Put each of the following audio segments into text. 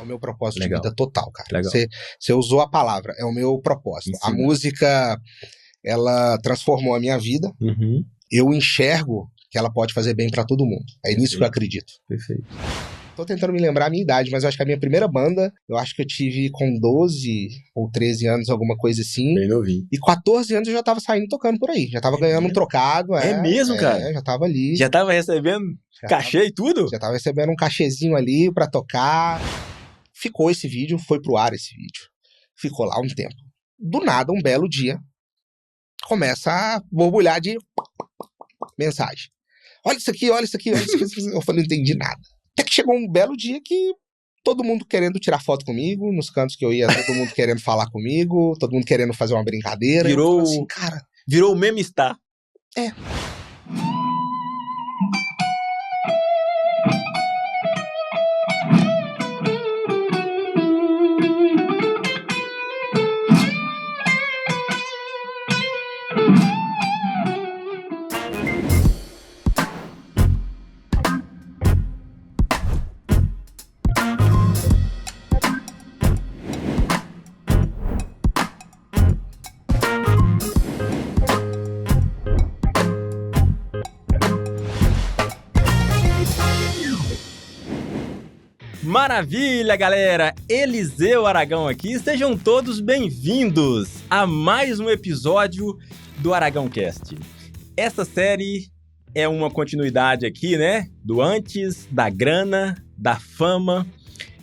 É o meu propósito Legal. de vida total, cara. Legal. Você usou a palavra, é o meu propósito. A música, ela transformou a minha vida. Uhum. Eu enxergo que ela pode fazer bem pra todo mundo. É nisso que eu acredito. Perfeito. Tô tentando me lembrar a minha idade, mas eu acho que a minha primeira banda, eu acho que eu tive com 12 ou 13 anos, alguma coisa assim. Bem novinho. E 14 anos eu já tava saindo tocando por aí. Já tava ganhando um trocado. É mesmo, cara? Já tava ali. Já tava recebendo cachê e tudo? Já tava recebendo um cachezinho ali pra tocar. Ficou esse vídeo, foi pro ar esse vídeo. Ficou lá um tempo. Do nada, um belo dia, começa a borbulhar de mensagem. Olha isso aqui, olha isso aqui, olha isso aqui. Eu falei, não entendi nada. Até que chegou um belo dia que todo mundo querendo tirar foto comigo, nos cantos que eu ia, todo mundo querendo falar comigo, todo mundo querendo fazer uma brincadeira. Virou, eu falei assim, cara, virou o meme star. É. Maravilha, galera! Eliseu Aragão aqui. Sejam todos bem-vindos a mais um episódio do Aragão Cast. Essa série é uma continuidade aqui, né? Do antes, da grana, da fama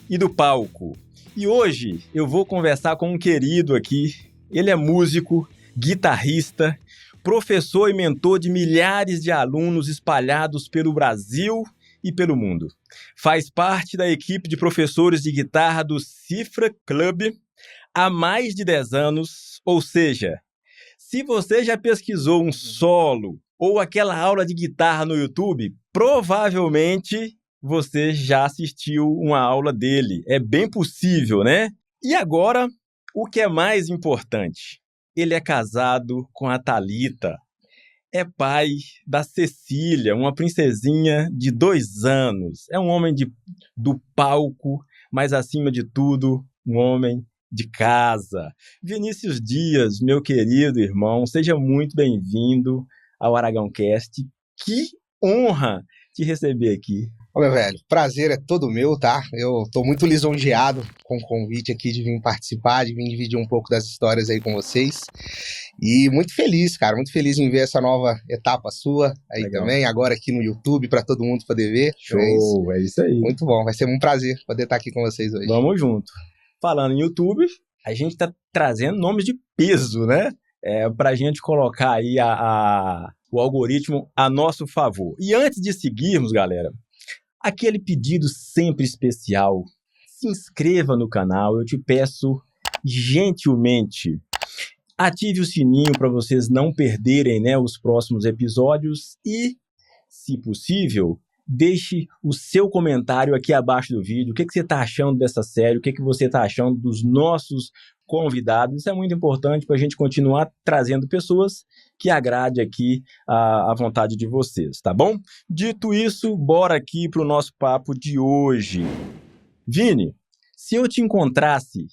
e do palco. E hoje eu vou conversar com um querido aqui. Ele é músico, guitarrista, professor e mentor de milhares de alunos espalhados pelo Brasil e pelo mundo. Faz parte da equipe de professores de guitarra do Cifra Club há mais de 10 anos, ou seja, se você já pesquisou um solo ou aquela aula de guitarra no YouTube, provavelmente você já assistiu uma aula dele. É bem possível, né? E agora, o que é mais importante? Ele é casado com a Thalita. É pai da Cecília, uma princesinha de 2 anos. É um homem do palco, mas acima de tudo, um homem de casa. Vinícius Dias, meu querido irmão, seja muito bem-vindo ao Aragão Cast. Que honra te receber aqui. Ô, meu velho, prazer é todo meu, tá? Eu tô muito lisonjeado com o convite aqui de vir participar, de vir dividir um pouco das histórias aí com vocês. E muito feliz, cara, muito feliz em ver essa nova etapa sua aí. Legal. Também, agora aqui no YouTube, pra todo mundo poder ver. Show, é isso aí. Muito bom, vai ser um prazer poder estar aqui com vocês hoje. Vamos junto. Falando em YouTube, a gente tá trazendo nomes de peso, né? Pra gente colocar aí o algoritmo a nosso favor. E antes de seguirmos, galera, aquele pedido sempre especial, se inscreva no canal, eu te peço gentilmente. Ative o sininho para vocês não perderem, né, os próximos episódios e, se possível, deixe o seu comentário aqui abaixo do vídeo. O que você está achando dessa série? O que você está achando dos nossos convidados? Isso é muito importante para a gente continuar trazendo pessoas que agrade aqui a vontade de vocês, tá bom? Dito isso, bora aqui para o nosso papo de hoje. Vini, se eu te encontrasse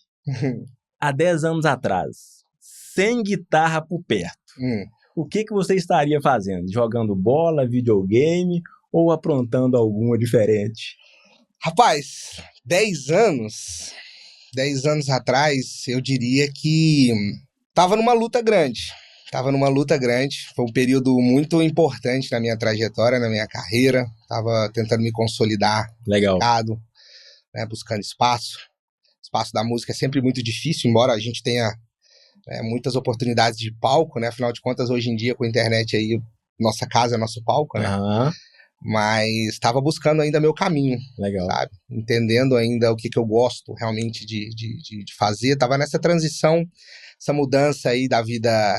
há 10 anos atrás, sem guitarra por perto, o que você estaria fazendo? Jogando bola, videogame ou aprontando alguma diferente? Rapaz, 10 anos atrás, eu diria que tava numa luta grande. Foi um período muito importante na minha trajetória, na minha carreira. Tava tentando me consolidar. Legal. No mercado, né, buscando espaço. O espaço da música é sempre muito difícil, embora a gente tenha muitas oportunidades de palco, né? Afinal de contas, hoje em dia, com a internet aí, nossa casa é nosso palco, né? Uhum. Mas estava buscando ainda meu caminho. Legal. Sabe? Entendendo ainda o que eu gosto realmente de fazer. Tava nessa transição, essa mudança aí da vida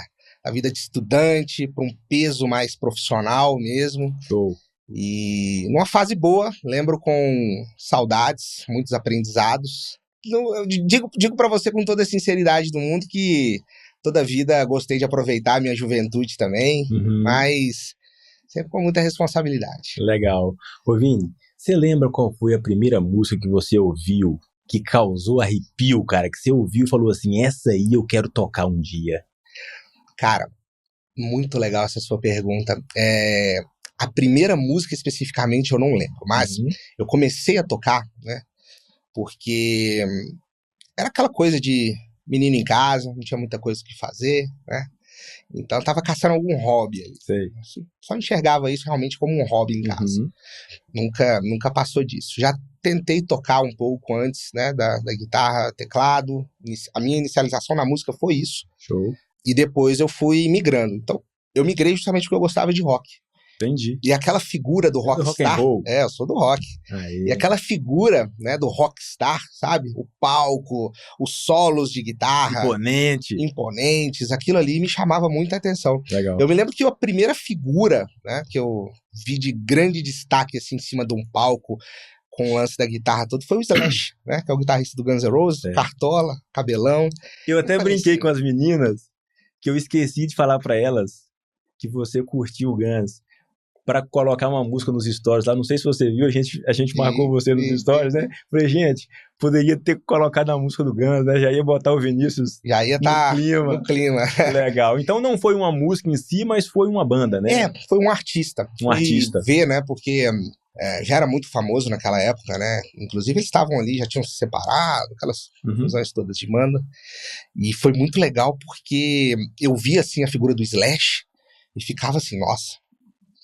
de estudante para um peso mais profissional mesmo. Show. E numa fase boa, lembro com saudades, muitos aprendizados. Eu digo para você com toda a sinceridade do mundo que toda a vida gostei de aproveitar a minha juventude também, mas sempre com muita responsabilidade. Legal. Ô Vini, você lembra qual foi a primeira música que você ouviu que causou arrepio, cara, que você ouviu e falou assim, essa aí eu quero tocar um dia? Cara, muito legal essa sua pergunta. A primeira música especificamente eu não lembro, mas eu comecei a tocar, né? Porque era aquela coisa de menino em casa, não tinha muita coisa que fazer, né? Então eu tava caçando algum hobby ali. Sei. Só enxergava isso realmente como um hobby em casa. Nunca passou disso. Já tentei tocar um pouco antes, né, da guitarra, teclado. A minha inicialização na música foi isso. Show. E depois eu fui migrando. Então, eu migrei justamente porque eu gostava de rock. Entendi. E aquela figura do rockstar... eu sou do rock. Aí. E aquela figura, né, do rockstar, sabe? O palco, os solos de guitarra... Imponentes. Aquilo ali me chamava muita atenção. Legal. Eu me lembro que a primeira figura, né, que eu vi de grande destaque, assim, em cima de um palco, com o lance da guitarra todo, foi o Slash, né? Que é o guitarrista do Guns N' Roses, cartola, cabelão. Eu até brinquei com as meninas que eu esqueci de falar pra elas que você curtiu o Guns para colocar uma música nos stories lá. Não sei se você viu, a gente marcou você nos stories, né? Falei, gente, poderia ter colocado a música do Guns, né? Já ia botar o Vinícius já ia no clima. Legal. Então não foi uma música em si, mas foi uma banda, né? Foi um artista. Artista. Ver, né? Porque já era muito famoso naquela época, né? Inclusive eles estavam ali, já tinham se separado, aquelas confusões todas de banda. E foi muito legal porque eu vi, assim, a figura do Slash e ficava assim, nossa,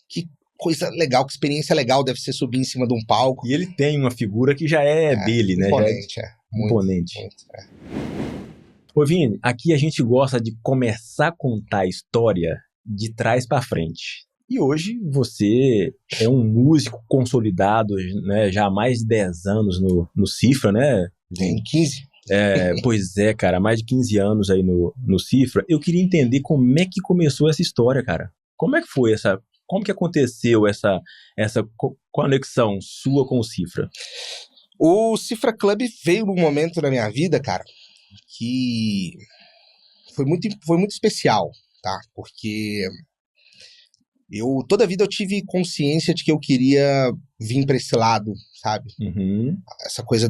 que coisa legal, que experiência legal deve ser subir em cima de um palco. E ele tem uma figura que já é dele, né? Imponente, imponente. Ô Vini, aqui a gente gosta de começar a contar a história de trás para frente. E hoje você é um músico consolidado, né? Já há mais de 10 anos no Cifra, né? Tem 15. Pois é, cara, mais de 15 anos aí no Cifra. Eu queria entender como é que começou essa história, cara. Como é que foi como que aconteceu essa conexão sua com o Cifra? O Cifra Club veio num momento na minha vida, cara, que foi muito especial, tá? Porque toda a vida eu tive consciência de que eu queria vir pra esse lado, sabe? Essa coisa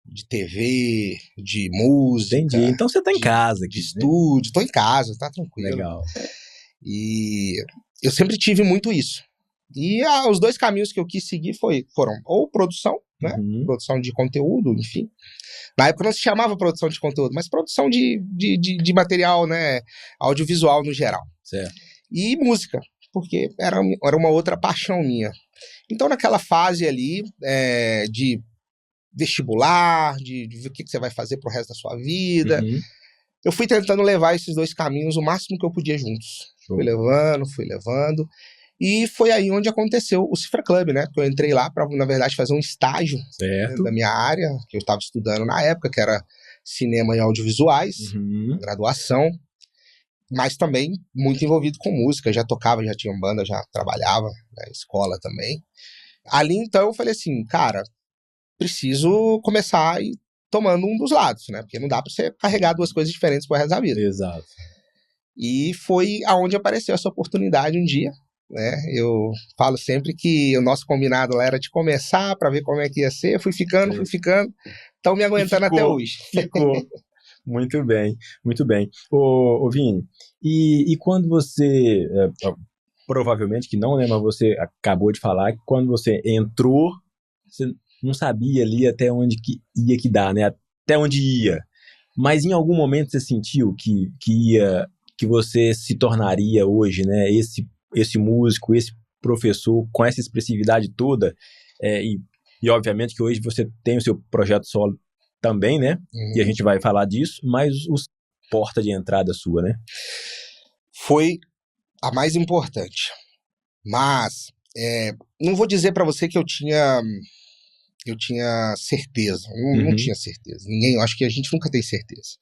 de TV, de música. Entendi. Então você tá em casa aqui, de estúdio, tô em casa, tá tranquilo. Legal. E eu sempre tive muito isso. E os dois caminhos que eu quis seguir foram ou produção, né? Produção de conteúdo, enfim. Na época não se chamava produção de conteúdo, mas produção de material, né? Audiovisual no geral. Certo. E música, porque era uma outra paixão minha. Então, naquela fase ali de vestibular, de ver o que você vai fazer pro resto da sua vida, eu fui tentando levar esses dois caminhos o máximo que eu podia juntos. Show. Fui levando. E foi aí onde aconteceu o Cifra Club, né? Porque eu entrei lá para, na verdade, fazer um estágio, né, da minha área, que eu estava estudando na época, que era cinema e audiovisuais, graduação, mas também muito envolvido com música. Já tocava, já tinha banda, já trabalhava na escola também. Ali, então, eu falei assim, cara, preciso começar a ir tomando um dos lados, né? Porque não dá pra você carregar duas coisas diferentes pro resto da vida. Exato. E foi aonde apareceu essa oportunidade um dia, né? Eu falo sempre que o nosso combinado lá era de começar pra ver como é que ia ser. Fui ficando. Estão me aguentando até hoje. Ficou. Muito bem, muito bem. Ô Vini, e quando você... provavelmente que não, né? Mas você acabou de falar que quando você entrou, você não sabia ali até onde que dar, né? Até onde ia. Mas em algum momento você sentiu que você se tornaria hoje, né? Esse músico, esse professor com essa expressividade toda, e obviamente que hoje você tem o seu projeto solo também, né? E a gente vai falar disso, mas porta de entrada sua, né? Foi a mais importante. Mas não vou dizer pra você que eu tinha certeza. Não tinha certeza. Eu acho que a gente nunca tem certeza.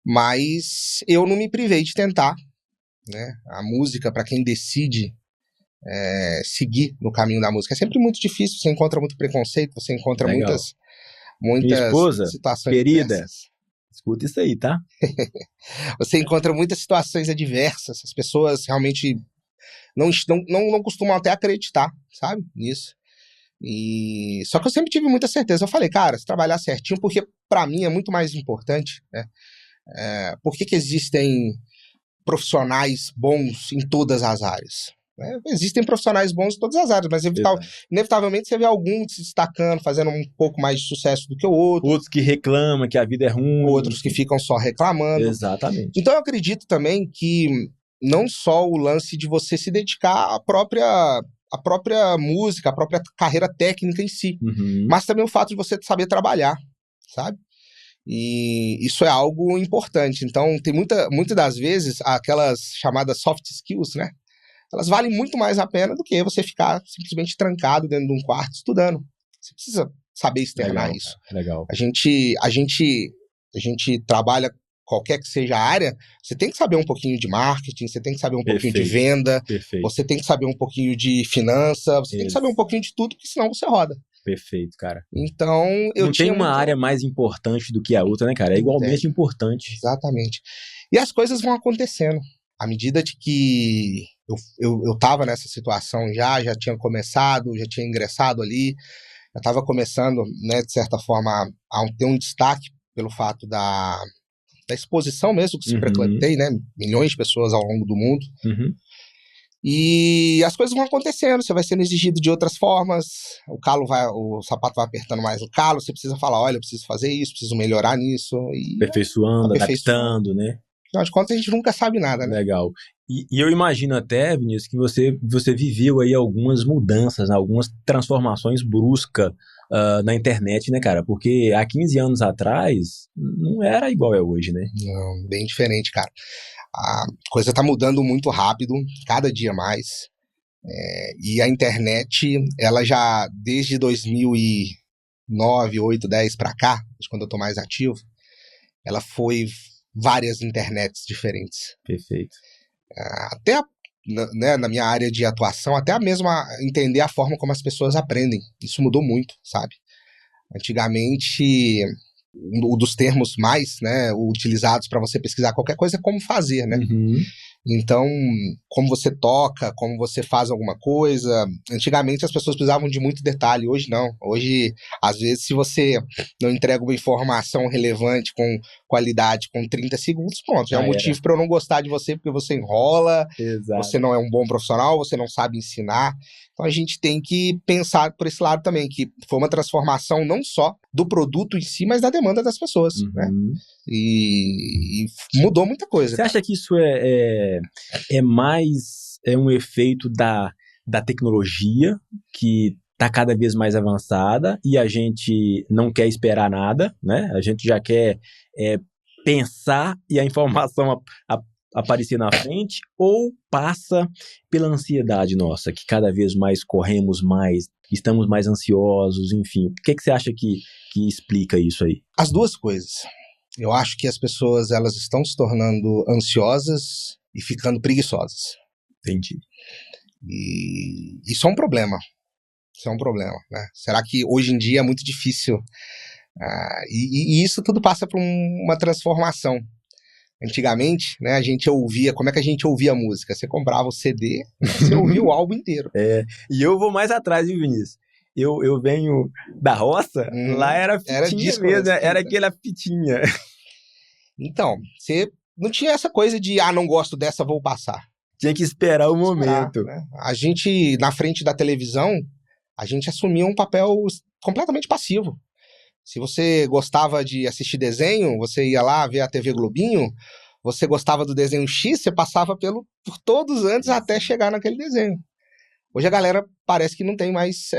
Mas eu não me privei de tentar, né? A música, para quem decide seguir no caminho da música, é sempre muito difícil. Você encontra muito preconceito, você encontra muitas Minha esposa, situações querida, adversas. Escuta isso aí, tá? Você encontra muitas situações adversas. As pessoas realmente não costumam até acreditar, sabe, nisso. Só que eu sempre tive muita certeza. Eu falei, cara, se trabalhar certinho, porque pra mim é muito mais importante, né? Por que existem profissionais bons em todas as áreas? Existem profissionais bons em todas as áreas, mas inevitavelmente você vê alguns se destacando, fazendo um pouco mais de sucesso do que o outro. Outros que reclamam que a vida é ruim. Outros que ficam só reclamando. Exatamente. Então eu acredito também que não só o lance de você se dedicar à própria música, à própria carreira técnica em si, mas também o fato de você saber trabalhar, sabe? E isso é algo importante. Então, tem muitas das vezes aquelas chamadas soft skills, né? Elas valem muito mais a pena do que você ficar simplesmente trancado dentro de um quarto estudando. Você precisa saber externar isso. Legal. A gente trabalha qualquer que seja a área, você tem que saber um pouquinho de marketing, você tem que saber um pouquinho de venda, você tem que saber um pouquinho de finança, você tem que saber um pouquinho de tudo, porque senão você roda. Perfeito, cara. Então, não tem uma área mais importante do que a outra, né, cara? É igualmente importante. Exatamente. E as coisas vão acontecendo. À medida de que eu tava nessa situação já tinha começado, já tinha ingressado ali, já tava começando, né, de certa forma, a ter um destaque pelo fato da exposição mesmo que se frequentei, né? Milhões de pessoas ao longo do mundo. E as coisas vão acontecendo, você vai sendo exigido de outras formas, o sapato vai apertando mais o calo, você precisa falar, olha, eu preciso fazer isso, preciso melhorar nisso. E aperfeiçoando, adaptando, né? Afinal de contas, a gente nunca sabe nada, né? Legal. E eu imagino até, Vinícius, que você viveu aí algumas mudanças, algumas transformações bruscas na internet, né, cara? Porque há 15 anos atrás, não era igual é hoje, né? Não, bem diferente, cara. A coisa tá mudando muito rápido, cada dia mais. E a internet, ela já, desde 2009, 8, 10 pra cá, quando eu tô mais ativo, ela foi várias internets diferentes. Perfeito. Até na minha área de atuação, até a mesma entender a forma como as pessoas aprendem. Isso mudou muito, sabe? Antigamente, um dos termos mais, né, utilizados para você pesquisar qualquer coisa é como fazer, né? Então, como você toca, como você faz alguma coisa. Antigamente as pessoas precisavam de muito detalhe, hoje não. Hoje, às vezes, se você não entrega uma informação relevante com qualidade com 30 segundos, pronto, já é um motivo para eu não gostar de você, porque você enrola, você não é um bom profissional, você não sabe ensinar. Então a gente tem que pensar por esse lado também, que foi uma transformação não só do produto em si, mas da demanda das pessoas, né? E mudou muita coisa. Você acha que isso é mais um efeito da tecnologia, que está cada vez mais avançada e a gente não quer esperar nada, né? A gente já quer pensar e a informação aparecer na frente, ou passa pela ansiedade nossa, que cada vez mais corremos mais, estamos mais ansiosos, enfim. O que você acha que explica isso aí? As duas coisas. Eu acho que as pessoas, elas estão se tornando ansiosas e ficando preguiçosas. Entendi. E isso é um problema. Isso é um problema, né? Será que hoje em dia é muito difícil? E isso tudo passa por uma transformação. Antigamente, né, a gente ouvia... Como é que a gente ouvia música? Você comprava o CD, você ouvia o álbum inteiro. E eu vou mais atrás, viu, Vinícius? Eu venho da roça, lá era fitinha mesmo, era aquela fitinha. Então, você não tinha essa coisa de, não gosto dessa, vou passar. Tinha que esperar o momento. Né? A gente, na frente da televisão, a gente assumia um papel completamente passivo. Se você gostava de assistir desenho, você ia lá ver a TV Globinho, você gostava do desenho X, você passava por todos antes até chegar naquele desenho. Hoje a galera parece que não tem mais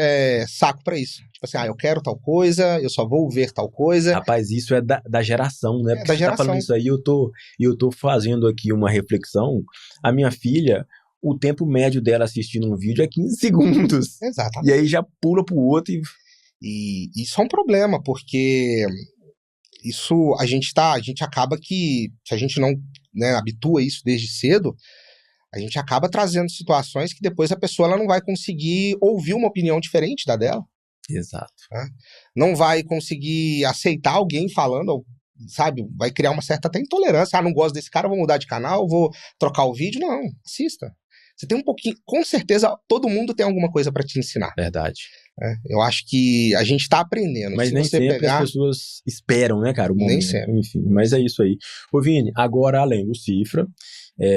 saco pra isso. Tipo assim, eu quero tal coisa, eu só vou ver tal coisa. Rapaz, isso é da geração, né? Porque da você geração. Tá falando isso aí, eu tô fazendo aqui uma reflexão. A minha filha, o tempo médio dela assistindo um vídeo é 15 segundos. Exatamente. E aí já pula pro outro E isso é um problema, porque isso a gente acaba que, se a gente não, né, habitua isso desde cedo, a gente acaba trazendo situações que depois a pessoa ela não vai conseguir ouvir uma opinião diferente da dela. Exato. Né? Não vai conseguir aceitar alguém falando, sabe? Vai criar uma certa até intolerância. Não gosto desse cara, vou mudar de canal, vou trocar o vídeo. Não, assista. Você tem um pouquinho, com certeza todo mundo tem alguma coisa para te ensinar. Verdade. né? Eu acho que a gente tá aprendendo. Mas Se nem você sempre pegar, as pessoas esperam, né, cara, o nem momento. sempre. Enfim, mas é isso aí. Ô, Vini, agora, além do Cifra,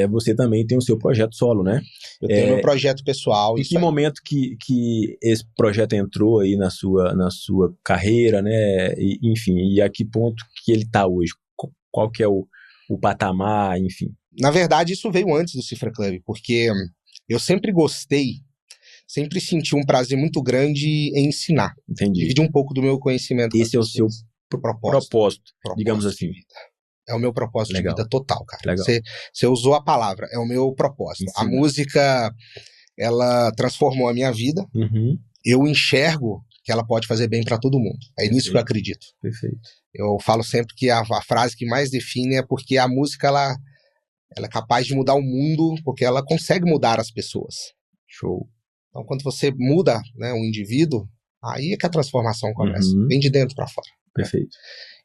você também tem o seu projeto solo, né? Eu tenho meu projeto pessoal, Em isso que aí. momento que esse projeto entrou aí na sua carreira, né? Enfim, e a que ponto que ele tá hoje? Qual que é o patamar, enfim. Na verdade, isso veio antes do Cifra Club, porque eu sempre gostei, sempre senti um prazer muito grande em ensinar. Entendi. Dividir um pouco do meu conhecimento com as Esse é o seu pessoas. propósito, digamos de assim. vida. É o meu propósito Legal. de vida total, cara. Legal. Você usou a palavra, é o meu propósito. Ensinar. A música, ela transformou a minha vida. Uhum. Eu enxergo que ela pode fazer bem para todo mundo. É nisso que eu acredito. Perfeito. Eu falo sempre que a frase que mais define é porque a música, ela é capaz de mudar o mundo, porque ela consegue mudar as pessoas. Show. Então, quando você muda, né, um indivíduo, aí é que a transformação começa. Uhum. Vem de dentro para fora. Perfeito.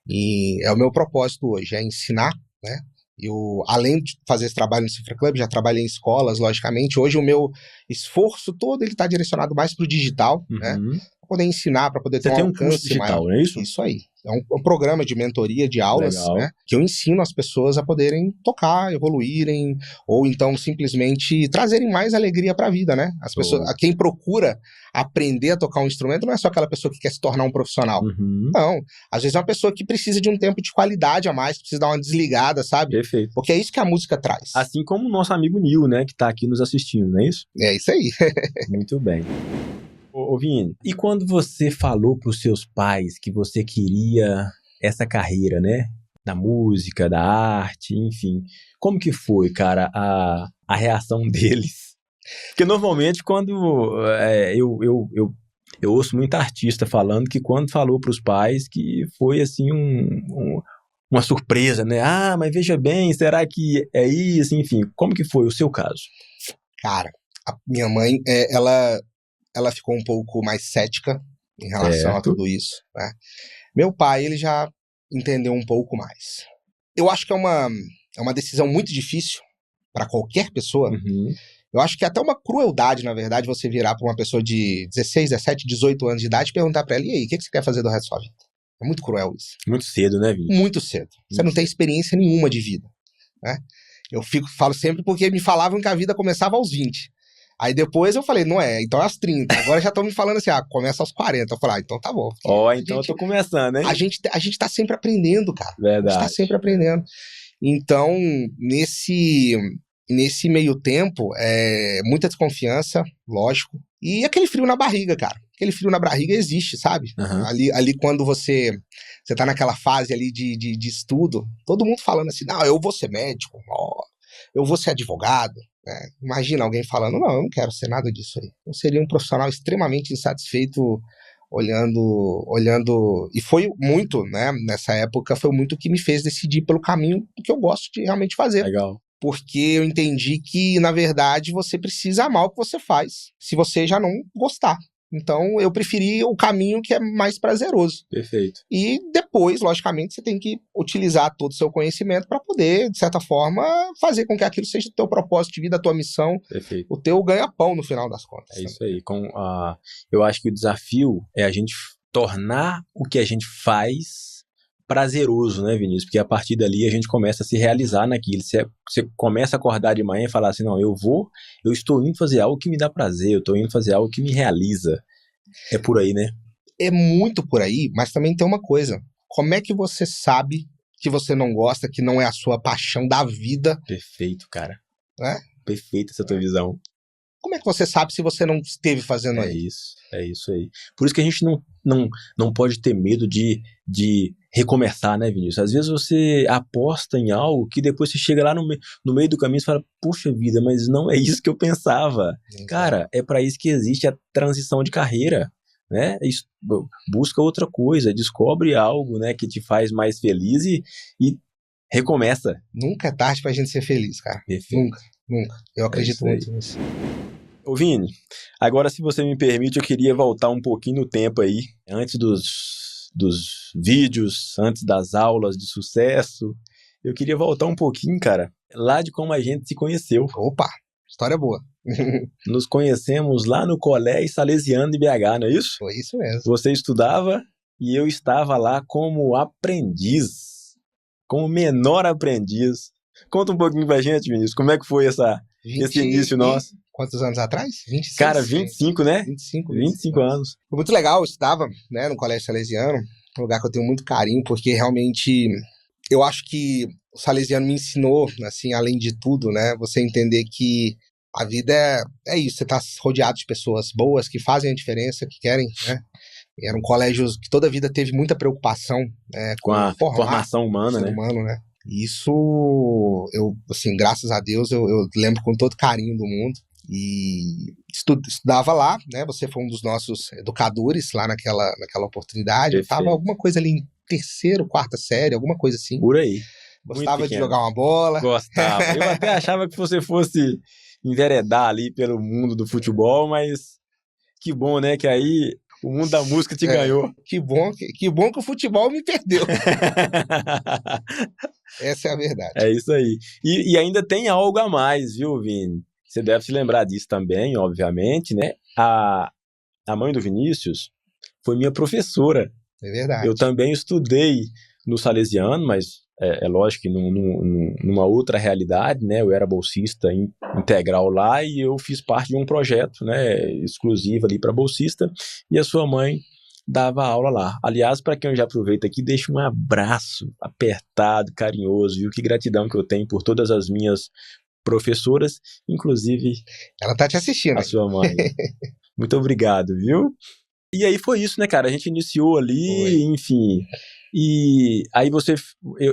E é o meu propósito hoje, é ensinar, né? Eu, além de fazer esse trabalho no Cifra Club, já trabalhei em escolas, logicamente. Hoje o meu esforço todo ele está direcionado mais para o digital, né? Para poder ensinar, para poder ter um Você tem um alcance curso digital, maior. não é isso? Isso aí. É um programa de mentoria de aulas, Legal. né? Que eu ensino as pessoas a poderem tocar, evoluírem, ou então simplesmente trazerem mais alegria para a vida, né? As pessoas, quem procura aprender a tocar um instrumento não é só aquela pessoa que quer se tornar um profissional. Uhum. Não, às vezes é uma pessoa que precisa de um tempo de qualidade a mais, precisa dar uma desligada, sabe? Perfeito. Porque é isso que a música traz. Assim como o nosso amigo Nil, né, que tá aqui nos assistindo, não é isso? É isso aí. Muito bem. Ô Vini, e quando você falou pros seus pais que você queria essa carreira, né, da música, da arte, enfim, como que foi, cara, a reação deles? Porque normalmente quando eu ouço muito artista falando que quando falou pros pais que foi assim uma surpresa, né? Ah, mas veja bem, será que é isso? Enfim, como que foi o seu caso? Cara, a minha mãe, ela ficou um pouco mais cética em relação a tudo isso, né? Meu pai, ele já entendeu um pouco mais. Eu acho que é uma decisão muito difícil para qualquer pessoa. Uhum. Eu acho que é até uma crueldade, na verdade, você virar para uma pessoa de 16, 17, 18 anos de idade e perguntar para ela, e aí, o que você quer fazer do resto da sua vida? É muito cruel isso. Muito cedo, né, Vini? Muito cedo. Você não tem experiência nenhuma de vida, né? Eu falo sempre porque me falavam que a vida começava aos 20. Aí depois eu falei, não é, então é aos 30. Agora já estão me falando assim, começa aos 40. Eu falei, então tá bom. Então eu tô começando, hein? A gente tá sempre aprendendo, cara. Verdade. A gente tá sempre aprendendo. Então, nesse meio tempo, muita desconfiança, lógico. E aquele frio na barriga, cara. Aquele frio na barriga existe, sabe? Uhum. Ali quando você tá naquela fase ali de estudo, todo mundo falando assim, não, eu vou ser médico, eu vou ser advogado. Imagina alguém falando, não, eu não quero ser nada disso aí. Eu seria um profissional extremamente insatisfeito olhando, e foi muito, né, nessa época, foi muito que me fez decidir pelo caminho que eu gosto de realmente fazer. Legal. Porque eu entendi que, na verdade, você precisa amar o que você faz, se você já não gostar. Então, eu preferi o caminho que é mais prazeroso. Perfeito. E depois, logicamente, você tem que utilizar todo o seu conhecimento para poder, de certa forma, fazer com que aquilo seja o teu propósito de vida, a tua missão, Perfeito. o teu ganha-pão no final das contas. É isso aí. Eu acho que o desafio é a gente tornar o que a gente faz prazeroso, né, Vinícius? Porque a partir dali a gente começa a se realizar naquilo. Você começa a acordar de manhã e falar assim, não, eu estou indo fazer algo que me dá prazer, eu estou indo fazer algo que me realiza. É por aí, né? É muito por aí, mas também tem uma coisa. Como é que você sabe que você não gosta, que não é a sua paixão da vida? Perfeito, cara. Né? Perfeita essa tua visão. Como é que você sabe se você não esteve fazendo aí? É isso aí. Por isso que a gente não pode ter medo de recomeçar, né, Vinícius? Às vezes você aposta em algo que depois você chega lá no meio do caminho e fala, puxa vida, mas não é isso que eu pensava. Exato. Cara, é para isso que existe a transição de carreira, né? Busca outra coisa, descobre algo, né, que te faz mais feliz e recomeça. Nunca é tarde pra gente ser feliz, cara. Perfeito. Nunca. Eu acredito muito nisso. Ô Vini, agora se você me permite, eu queria voltar um pouquinho no tempo aí, antes dos vídeos, antes das aulas de sucesso. Eu queria voltar um pouquinho, cara, lá de como a gente se conheceu. Opa, história boa. Nos conhecemos lá no Colégio Salesiano de BH, não é isso? Foi isso mesmo. Você estudava e eu estava lá como aprendiz, como menor aprendiz. Conta um pouquinho pra gente, Vinícius, como é que foi esse início nosso? Quantos anos atrás? 26? Cara, 25, né? 25 anos. Foi muito legal, eu estudava, né, no Colégio Salesiano, um lugar que eu tenho muito carinho, porque realmente eu acho que o Salesiano me ensinou, assim, além de tudo, né, você entender que a vida é isso, você tá rodeado de pessoas boas, que fazem a diferença, que querem, né? Era um colégio que toda a vida teve muita preocupação, né, Com a formação humana, ser né? humano, né? E isso, eu, assim, graças a Deus, eu lembro com todo carinho do mundo. E estudava lá, né? Você foi um dos nossos educadores lá naquela oportunidade. Eu tava alguma coisa ali em terceiro, quarta série, alguma coisa assim. Por aí. Gostava de jogar uma bola. Gostava. Eu até achava que você fosse enveredar ali pelo mundo do futebol, mas que bom, né? Que aí o mundo da música te ganhou. Que bom que o futebol me perdeu. Essa é a verdade. É isso aí. E ainda tem algo a mais, viu, Vini? Você deve se lembrar disso também, obviamente, né? A mãe do Vinícius foi minha professora. É verdade. Eu também estudei no Salesiano, mas é lógico que numa outra realidade, né? Eu era bolsista integral lá e eu fiz parte de um projeto, né, exclusivo ali para bolsista, e a sua mãe dava aula lá. Aliás, para quem eu já aproveito aqui, deixo um abraço apertado, carinhoso, viu? Que gratidão que eu tenho por todas as minhas professoras, inclusive ela tá te assistindo. A sua mãe. Muito obrigado, viu? E aí foi isso, né, cara? A gente iniciou ali, enfim. E aí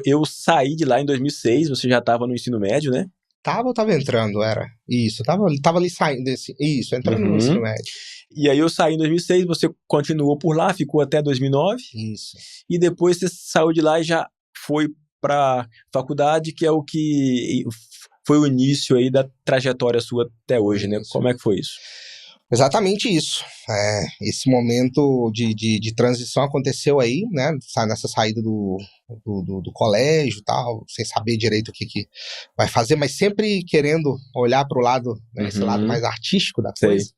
eu saí de lá em 2006, você já estava no ensino médio, né? Eu tava entrando, era. Isso, tava ali saindo desse. Isso, entrando no ensino médio. E aí eu saí em 2006, você continuou por lá, ficou até 2009. Isso. E depois você saiu de lá e já foi pra faculdade, que é o que foi o início aí da trajetória sua até hoje, né? Como é que foi isso? Exatamente isso. Esse momento de transição aconteceu aí, né? Nessa saída do colégio e tal, sem saber direito o que vai fazer, mas sempre querendo olhar para o lado, né, esse lado mais artístico da coisa.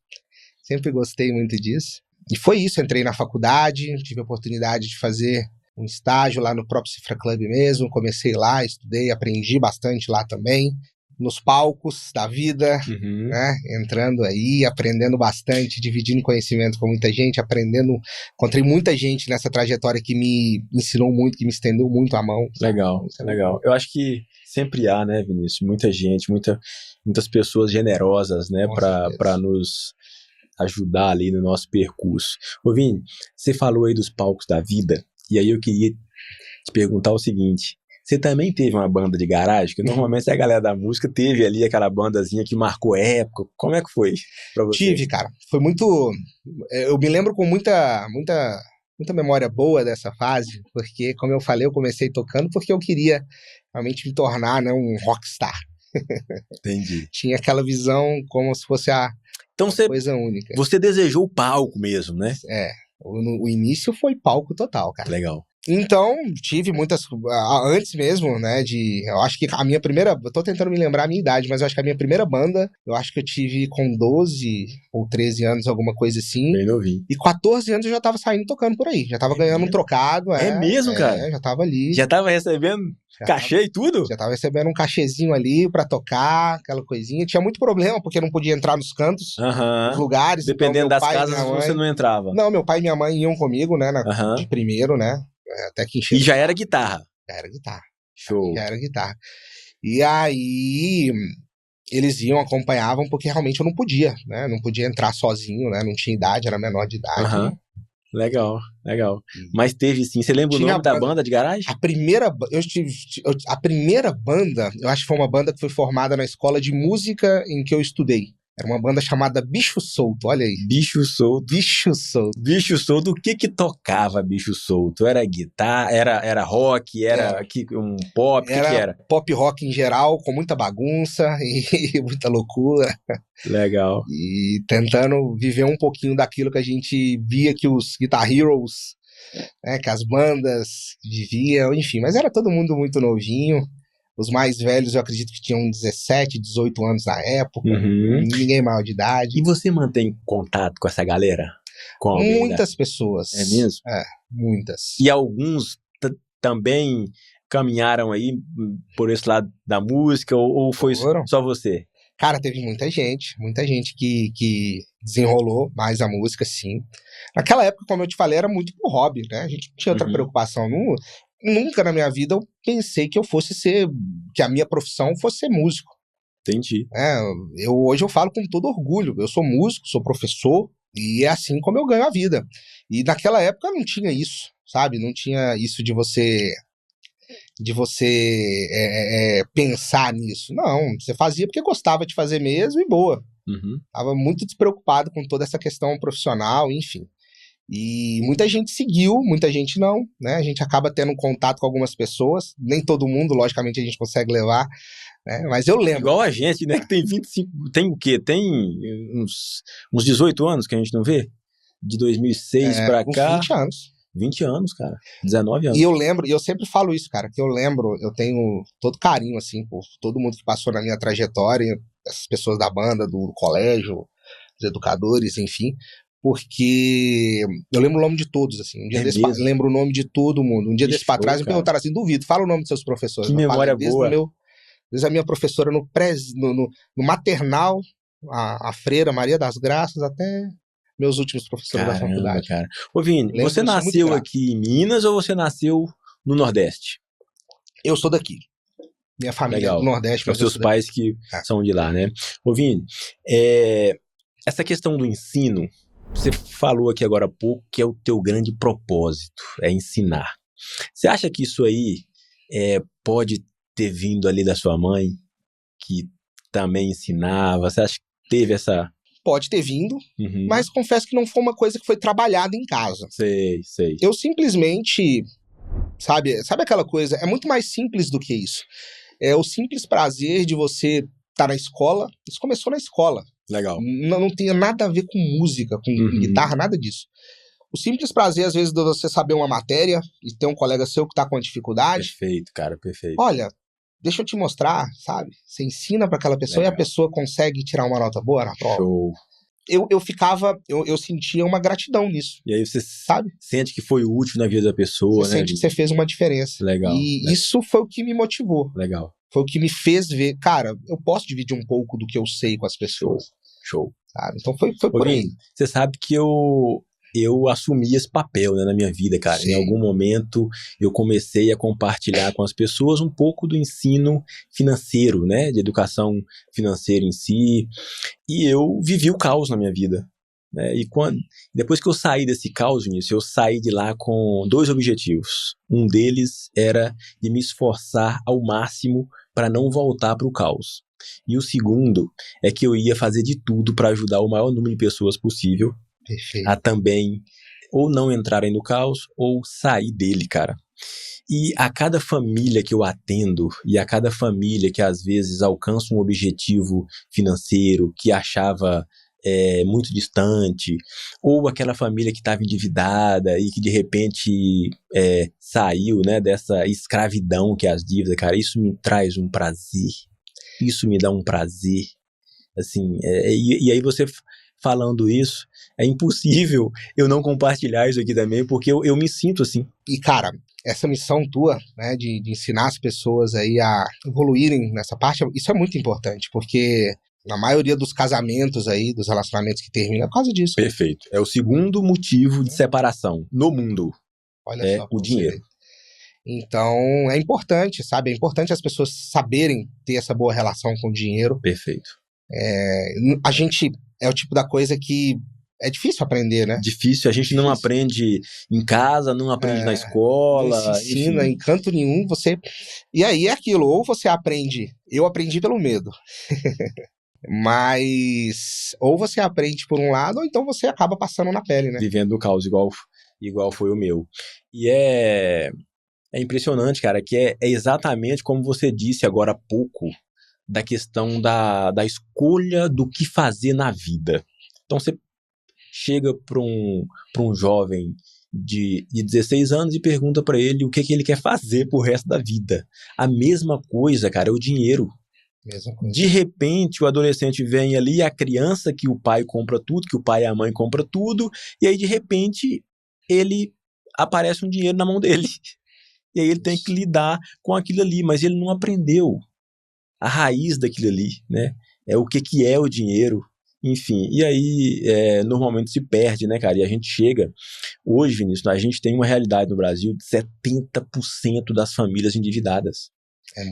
Sempre gostei muito disso. E foi isso, entrei na faculdade, tive a oportunidade de fazer um estágio lá no próprio Cifra Club mesmo, comecei lá, estudei, aprendi bastante lá também. Nos palcos da vida, né? Entrando aí, aprendendo bastante, dividindo conhecimento com muita gente, encontrei muita gente nessa trajetória que me ensinou muito, que me estendeu muito a mão. Legal, legal. Eu acho que sempre há, né, Vinícius? Muita gente, muitas pessoas generosas, né, para nos ajudar ali no nosso percurso. Ô Vini, você falou aí dos palcos da vida, e aí eu queria te perguntar o seguinte: você também teve uma banda de garagem? Que normalmente a galera da música teve ali aquela bandazinha que marcou época. Como é que foi pra você? Tive, cara. Foi muito... Eu me lembro com muita memória boa dessa fase, porque, como eu falei, eu comecei tocando porque eu queria realmente me tornar, né, um rockstar. Entendi. Tinha aquela visão como se fosse coisa única. Você desejou o palco mesmo, né? O início foi palco total, cara. Legal. Então, tive muitas... Antes mesmo, né, eu acho que a minha primeira... Eu tô tentando me lembrar a minha idade, mas eu acho que a minha primeira banda, eu acho que eu tive com 12 ou 13 anos, alguma coisa assim. Bem novinho. E 14 anos eu já tava saindo tocando por aí. Já tava ganhando um trocado. É mesmo, cara? Já tava ali. Já tava recebendo cachê e tudo? Já tava recebendo um cachezinho ali pra tocar, aquela coisinha. Tinha muito problema, porque não podia entrar nos cantos, nos lugares. Dependendo das casas, você não entrava. Não, meu pai e minha mãe iam comigo, né, de primeiro, né. Até que encheu. E já era guitarra? Já era guitarra. Show. Já era guitarra. E aí, eles acompanhavam, porque realmente eu não podia, né? Não podia entrar sozinho, né? Não tinha idade, era menor de idade. Legal. Mas teve sim. Você lembra o nome da banda de garagem? A primeira banda, eu acho que foi uma banda que foi formada na escola de música em que eu estudei. Era uma banda chamada Bicho Solto, olha aí. Bicho Solto. Bicho Solto, o que tocava Bicho Solto? Era guitarra, era rock, era um pop, o que era? Pop rock em geral, com muita bagunça e muita loucura. Legal. E tentando viver um pouquinho daquilo que a gente via que os Guitar Heroes, né, que as bandas viviam, enfim. Mas era todo mundo muito novinho. Os mais velhos eu acredito que tinham 17, 18 anos na época. Uhum. Ninguém maior de idade. E você mantém contato com essa galera? Com alguém, Muitas pessoas. É mesmo? Muitas. E alguns também caminharam aí por esse lado da música ou foi só você? Cara, teve muita gente que desenrolou mais a música, sim. Naquela época, como eu te falei, era muito por hobby, né? A gente não tinha outra preocupação. Nunca na minha vida eu pensei que que a minha profissão fosse ser músico. Entendi. Hoje eu falo com todo orgulho. Eu sou músico, sou professor, e é assim como eu ganho a vida. E naquela época não tinha isso, sabe? Não tinha isso de você pensar nisso. Não, você fazia porque gostava de fazer mesmo e boa. Tava muito despreocupado com toda essa questão profissional, enfim. E muita gente seguiu, muita gente não, né? A gente acaba tendo contato com algumas pessoas, nem todo mundo, logicamente, a gente consegue levar, né? Mas eu lembro. Igual a gente, né? Que tem 25, tem o quê? Tem uns 18 anos que a gente não vê? De 2006 pra cá. 20 anos. 20 anos, cara. 19 anos. E eu lembro, e eu sempre falo isso, cara, que eu tenho todo carinho, assim, por todo mundo que passou na minha trajetória, essas pessoas da banda, do colégio, os educadores, enfim, porque eu lembro o nome de todos, assim. Um dia lembro o nome de todo mundo. Um dia desse pra trás me perguntaram assim, duvido, fala o nome dos seus professores. Que memória boa. Desde a minha professora no maternal, a freira Maria das Graças, até meus últimos professores da faculdade. Cara. Ô Vini, você nasceu aqui em Minas ou você nasceu no Nordeste? Eu sou daqui. Minha família é do Nordeste. Os seus pais que são de lá, né? Ô Vini, essa questão do ensino, você falou aqui agora há pouco que é o teu grande propósito, é ensinar. Você acha que isso aí pode ter vindo ali da sua mãe, que também ensinava? Você acha que teve essa... Pode ter vindo, mas confesso que não foi uma coisa que foi trabalhada em casa. Sei. Eu simplesmente, sabe aquela coisa, é muito mais simples do que isso. É o simples prazer de você estar na escola, isso começou na escola. Legal. Não tem nada a ver com música, com guitarra, nada disso. O simples prazer, às vezes, de você saber uma matéria e ter um colega seu que tá com dificuldade. Perfeito, cara, perfeito. Olha, deixa eu te mostrar, sabe? Você ensina para aquela pessoa. Legal. E a pessoa consegue tirar uma nota boa na prova. Show. Eu sentia uma gratidão nisso. E aí você sente que foi útil na vida da pessoa, você sente que você fez uma diferença. Legal. E isso foi o que me motivou. Legal. Foi o que me fez ver, cara, eu posso dividir um pouco do que eu sei com as pessoas. Show. Sabe? Então foi por aí. Você sabe que eu assumi esse papel, né, na minha vida, cara. Sim. Em algum momento eu comecei a compartilhar com as pessoas um pouco do ensino financeiro, né, de educação financeira em si, e eu vivi o caos na minha vida, né, e depois que eu saí desse caos, Vinícius, eu saí de lá com 2 objetivos. Um deles era de me esforçar ao máximo para não voltar para o caos. E o segundo é que eu ia fazer de tudo para ajudar o maior número de pessoas possível. Perfeito. A também ou não entrarem no caos ou sair dele, cara. E a cada família que eu atendo e a cada família que às vezes alcança um objetivo financeiro que achava muito distante, ou aquela família que estava endividada e que de repente saiu, né, dessa escravidão que é as dívidas, cara, isso me traz um prazer, isso me dá um prazer, assim, e aí você falando isso, é impossível eu não compartilhar isso aqui também, porque eu me sinto assim. E, cara, essa missão tua, né, de ensinar as pessoas aí a evoluírem nessa parte, isso é muito importante, porque na maioria dos casamentos aí, dos relacionamentos que terminam, é por causa disso. Perfeito. É o segundo motivo de separação no mundo. Olha só, o dinheiro. Então, é importante, sabe? É importante as pessoas saberem ter essa boa relação com o dinheiro. Perfeito. A gente é o tipo da coisa que é difícil aprender, né? Difícil, a gente não aprende em casa, não aprende na escola. Não se ensina em canto nenhum, E aí é aquilo, ou você aprende... Eu aprendi pelo medo. Mas... Ou você aprende por um lado, ou então você acaba passando na pele, né? Vivendo o caos, igual foi o meu. E é impressionante, cara, que é exatamente como você disse agora há pouco, da questão da escolha do que fazer na vida. Então você chega para um jovem de 16 anos e pergunta pra ele o que ele quer fazer pro resto da vida. A mesma coisa, cara, é o dinheiro. Mesma coisa. De repente, o adolescente vem ali, a criança que o pai compra tudo, que o pai e a mãe compram tudo, e aí, de repente, ele aparece um dinheiro na mão dele. E aí ele tem que lidar com aquilo ali, mas ele não aprendeu a raiz daquilo ali, né? É o que é o dinheiro, enfim. E aí, normalmente se perde, né, cara? E a gente chega... Hoje, Vinícius, a gente tem uma realidade no Brasil de 70% das famílias endividadas.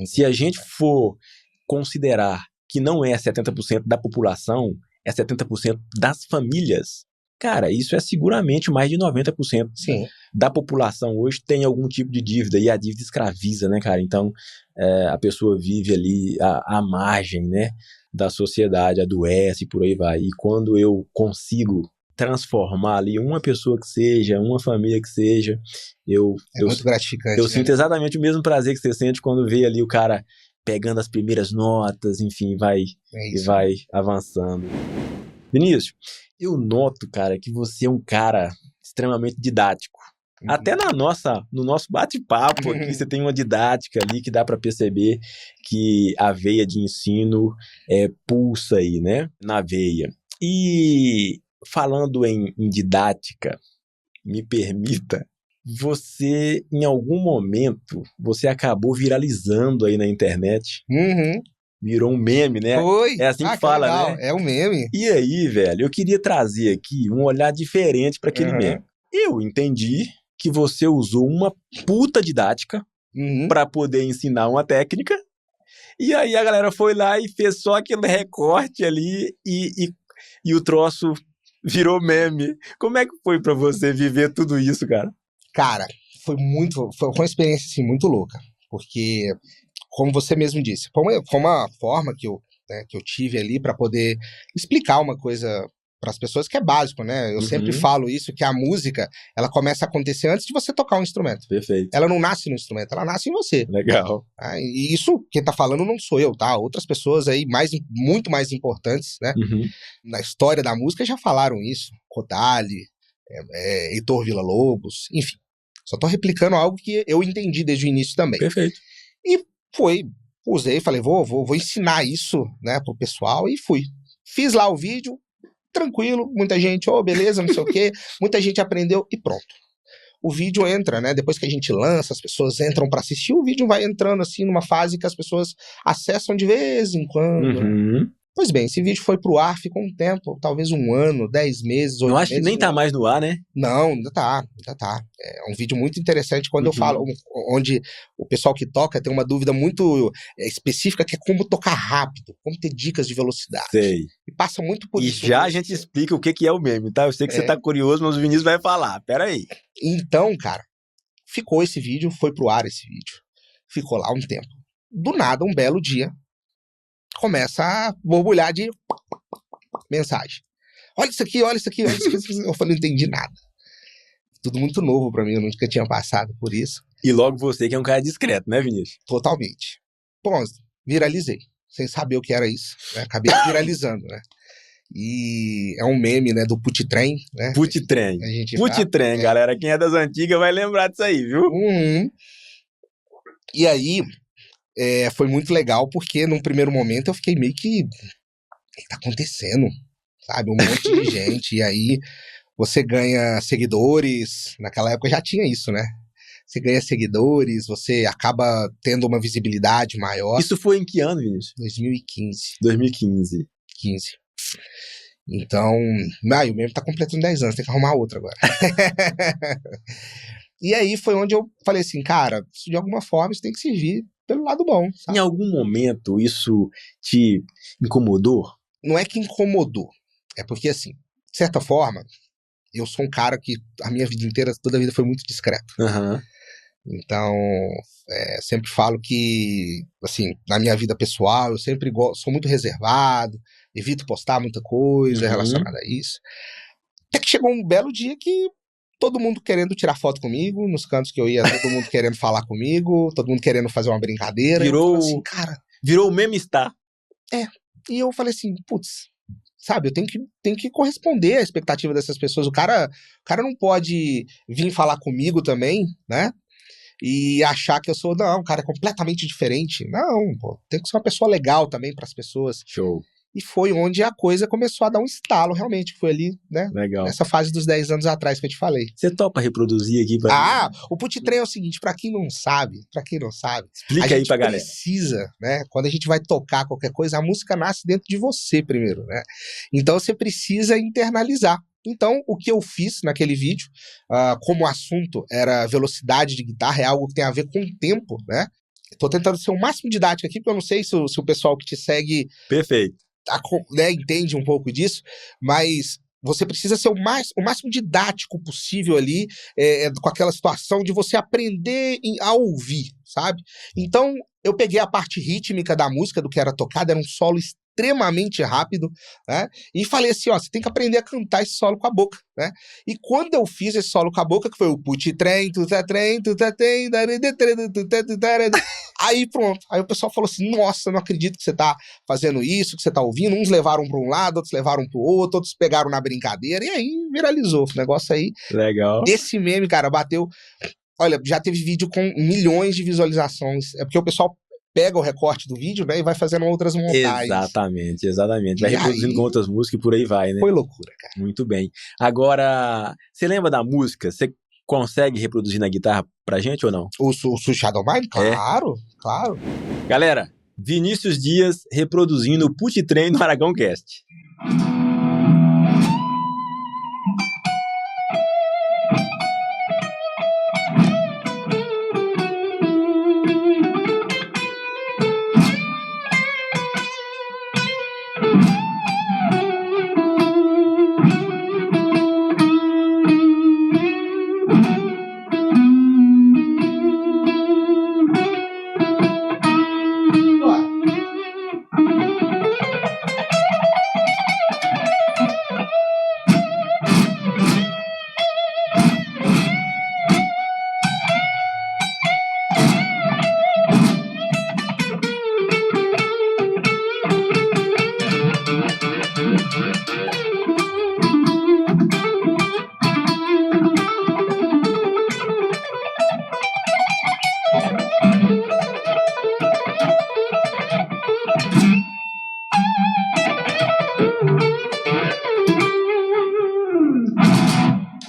Se a gente for considerar que não é 70% da população, é 70% das famílias, cara, isso é seguramente mais de 90%. Sim. Da população hoje tem algum tipo de dívida, e a dívida escraviza, né, cara? Então, a pessoa vive ali à margem, né, da sociedade, adoece e por aí vai. E quando eu consigo transformar ali uma pessoa que seja, uma família que seja, eu muito gratificante. Eu sinto exatamente o mesmo prazer que você sente quando vê ali o cara pegando as primeiras notas, enfim, vai avançando. Vinícius, eu noto, cara, que você é um cara extremamente didático. Até no nosso bate-papo aqui, você tem uma didática ali que dá para perceber que a veia de ensino pulsa aí, né? Na veia. E falando em didática, me permita, você, em algum momento, você acabou viralizando aí na internet. Virou um meme, né? Foi. É assim que fala, legal. né? É um meme. E aí, velho, eu queria trazer aqui um olhar diferente para aquele meme. Eu entendi que você usou uma puta didática para poder ensinar uma técnica, e aí a galera foi lá e fez só aquele recorte ali e o troço virou meme. Como é que foi para você viver tudo isso, cara? Cara, foi uma experiência assim, muito louca, porque, como você mesmo disse, foi uma forma que eu tive ali para poder explicar uma coisa para as pessoas que é básico, né? Eu sempre falo isso, que a música, ela começa a acontecer antes de você tocar um instrumento. Perfeito. Ela não nasce no instrumento, ela nasce em você. Legal. E isso, quem tá falando não sou eu, tá? Outras pessoas aí, muito mais importantes, né? Na história da música já falaram isso. Kodály, Heitor Villa-Lobos, enfim. Só tô replicando algo que eu entendi desde o início também. Perfeito. E usei, falei, vou ensinar isso, né, pro pessoal, e fui. Fiz lá o vídeo, tranquilo, muita gente, beleza, não sei o quê, muita gente aprendeu e pronto. O vídeo entra, né, depois que a gente lança, as pessoas entram pra assistir, o vídeo vai entrando assim numa fase que as pessoas acessam de vez em quando. Pois bem, esse vídeo foi pro ar, ficou um tempo, talvez 1 ano, 10 meses, 8 meses. Eu acho que nem tá mais no ar, né? Não, ainda tá. É um vídeo muito interessante quando eu falo, onde o pessoal que toca tem uma dúvida muito específica, que é como tocar rápido, como ter dicas de velocidade. Sei. E passa muito por isso. E já a gente explica o que é o meme, tá? Eu sei que você tá curioso, mas o Vinícius vai falar. Pera aí. Então, cara, ficou esse vídeo, foi pro ar esse vídeo. Ficou lá um tempo. Do nada, um belo dia, começa a borbulhar de mensagem. Olha isso aqui, olha isso aqui, olha isso aqui. Eu falei, não entendi nada. Tudo muito novo pra mim, eu nunca tinha passado por isso. E logo você que é um cara discreto, né, Vinícius? Totalmente. Bom, viralizei, sem saber o que era isso, né? Acabei viralizando, né? E é um meme, né, do Put-Trem, né? Put-Trem. Put-Trem, galera. Quem é das antigas vai lembrar disso aí, viu? E aí, foi muito legal, porque num primeiro momento eu fiquei meio que... O que tá acontecendo? Sabe? Um monte de gente. E aí, você ganha seguidores. Naquela época já tinha isso, né? Você ganha seguidores, você acaba tendo uma visibilidade maior. Isso foi em que ano, Vinícius? 2015. 2015. Então, o meme tá completando 10 anos, tem que arrumar outro agora. E aí foi onde eu falei assim, cara, isso de alguma forma isso tem que servir pelo lado bom, sabe? Em algum momento isso te incomodou? Não é que incomodou, é porque assim, de certa forma, eu sou um cara que a minha vida inteira, toda a vida foi muito discreto. Então, sempre falo que, assim, na minha vida pessoal, eu sempre sou muito reservado, evito postar muita coisa relacionada a isso. Até que chegou um belo dia que todo mundo querendo tirar foto comigo, nos cantos que eu ia, todo mundo querendo falar comigo, todo mundo querendo fazer uma brincadeira. Virou assim, cara, virou o meme-star. E eu falei assim, putz, sabe, eu tenho que corresponder à expectativa dessas pessoas. O cara não pode vir falar comigo também, né? E achar que eu sou, não, um cara completamente diferente. Não, pô, tem que ser uma pessoa legal também para as pessoas. Show. E foi onde a coisa começou a dar um estalo, realmente. Foi ali, né? Legal. Nessa fase dos 10 anos atrás que eu te falei. Você topa reproduzir aqui pra mim? O Put Trem é o seguinte, pra quem não sabe, Explica aí pra galera. A gente precisa, né? Quando a gente vai tocar qualquer coisa, a música nasce dentro de você primeiro, né? Então você precisa internalizar. Então, o que eu fiz naquele vídeo, como o assunto era velocidade de guitarra, é algo que tem a ver com o tempo, né? Tô tentando ser o máximo didático aqui, porque eu não sei se o pessoal que te segue... Perfeito. Né, entende um pouco disso, mas você precisa ser o máximo didático possível ali, com aquela situação de você aprender a ouvir, sabe? Então, eu peguei a parte rítmica da música, do que era tocado, era um solo extremamente rápido, né? E falei assim, ó, você tem que aprender a cantar esse solo com a boca, né? E quando eu fiz esse solo com a boca, que foi o put trem, tu tá trem, aí pronto. Aí o pessoal falou assim, nossa, não acredito que você tá fazendo isso, que você tá ouvindo. Uns levaram para um lado, outros levaram pro outro, outros pegaram na brincadeira, e aí viralizou o negócio aí. Legal. Esse meme, cara, bateu... Olha, já teve vídeo com milhões de visualizações. É porque o pessoal pega o recorte do vídeo, né, e vai fazendo outras montagens. Exatamente. Vai reproduzindo com outras músicas e por aí vai, né? Foi loucura, cara. Muito bem. Agora, você lembra da música? Você consegue reproduzir na guitarra pra gente ou não? O Shadow Mind? Claro, claro. Galera, Vinícius Dias reproduzindo o Put Trem no Aragão Cast.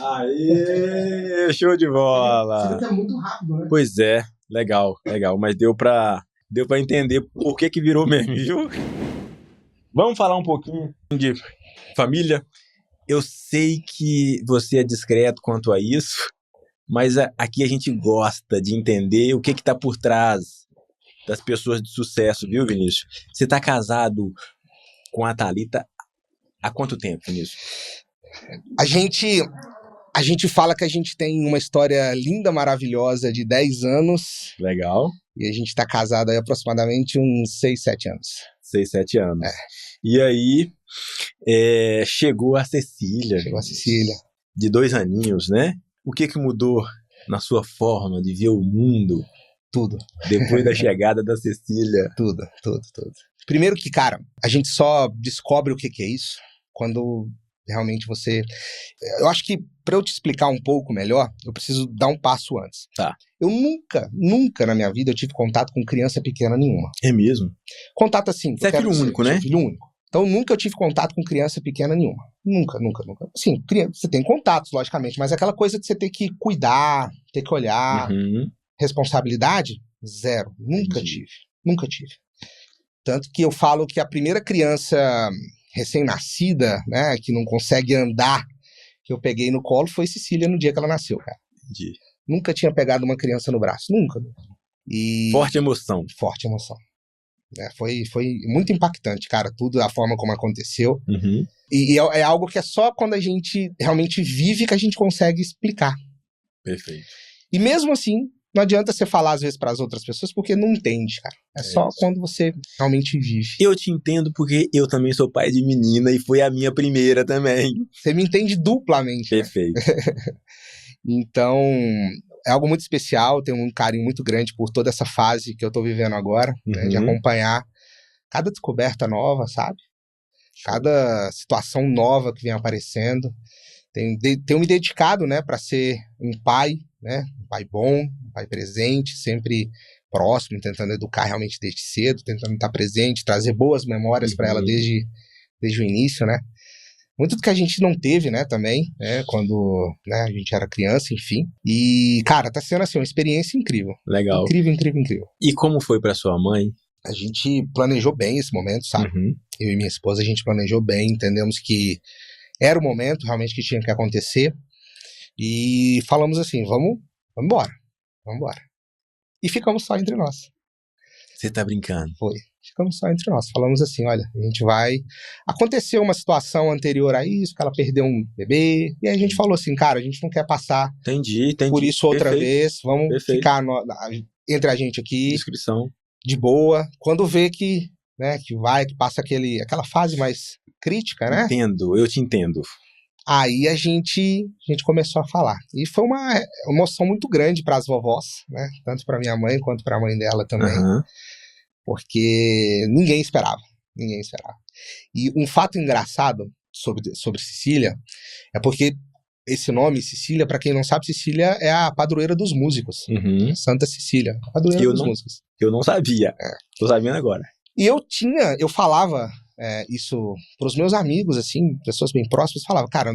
Aê, show de bola! Isso é muito rápido, né? Pois é, legal, mas deu pra entender por que virou meme, viu? Vamos falar um pouquinho de família. Eu sei que você é discreto quanto a isso, mas aqui a gente gosta de entender o que tá por trás das pessoas de sucesso, viu, Vinícius? Você tá casado com a Thalita há quanto tempo, Vinícius? A gente fala que a gente tem uma história linda, maravilhosa de 10 anos. Legal. E a gente tá casado aí aproximadamente uns 6, 7 anos. 6, 7 anos. É. E aí, chegou a Cecília. De 2 aninhos, né? O que mudou na sua forma de ver o mundo? Tudo. Depois da chegada da Cecília. Tudo. Primeiro que, cara, a gente só descobre o que é isso quando realmente você... Eu acho que, pra eu te explicar um pouco melhor, eu preciso dar um passo antes. Tá. Eu nunca na minha vida eu tive contato com criança pequena nenhuma. É mesmo? Contato assim... Você é filho único, né? Sou filho único. Então, nunca eu tive contato com criança pequena nenhuma. Nunca. Sim, você tem contatos, logicamente, mas aquela coisa de você ter que cuidar, ter que olhar, responsabilidade, zero. Nunca tive. Tanto que eu falo que a primeira criança recém-nascida, né, que não consegue andar, que eu peguei no colo, foi Cecília no dia que ela nasceu, cara. Entendi. Nunca tinha pegado uma criança no braço, nunca. E... Forte emoção. Foi muito impactante, cara, tudo, a forma como aconteceu. Uhum. E é algo que é só quando a gente realmente vive que a gente consegue explicar. Perfeito. E mesmo assim, não adianta você falar às vezes para as outras pessoas porque não entende, cara. É só isso. Quando você realmente vive. Eu te entendo porque eu também sou pai de menina e foi a minha primeira também. Você me entende duplamente. Perfeito. Né? Então, é algo muito especial, tenho um carinho muito grande por toda essa fase que eu tô vivendo agora, né, de acompanhar cada descoberta nova, sabe? Cada situação nova que vem aparecendo. Tenho me dedicado, né, para ser um pai, né, um pai bom, um pai presente, sempre próximo, tentando educar realmente desde cedo, tentando estar presente, trazer boas memórias para ela desde o início, né. Muito do que a gente não teve, né, também, né, quando, né, a gente era criança, enfim. E, cara, tá sendo, assim, uma experiência incrível. Legal. Incrível, incrível, incrível. E como foi pra sua mãe? A gente planejou bem esse momento, sabe? Eu e minha esposa, a gente planejou bem, entendemos que era o momento realmente que tinha que acontecer. E falamos assim, vamos embora. E ficamos só entre nós. Você tá brincando? Foi. Ficamos só entre nós. Falamos assim, olha, a gente vai... Aconteceu uma situação anterior a isso, que ela perdeu um bebê, e aí a gente falou assim, cara, a gente não quer passar Entendi. por isso outra vez, vamos ficar entre a gente aqui, Descrição. de boa. Quando vê que, né, que passa aquela fase mais crítica, né? Entendo, eu te entendo. Aí a gente começou a falar. E foi uma emoção muito grande para as vovós, né? Tanto para minha mãe quanto para a mãe dela também. Porque ninguém esperava. E um fato engraçado sobre Cecília é porque esse nome, Cecília, para quem não sabe, Cecília é a padroeira dos músicos. Santa Cecília, a padroeira dos músicos. Eu não sabia. Tô sabendo agora. E eu falava isso pros meus amigos, assim, pessoas bem próximas, falava, cara,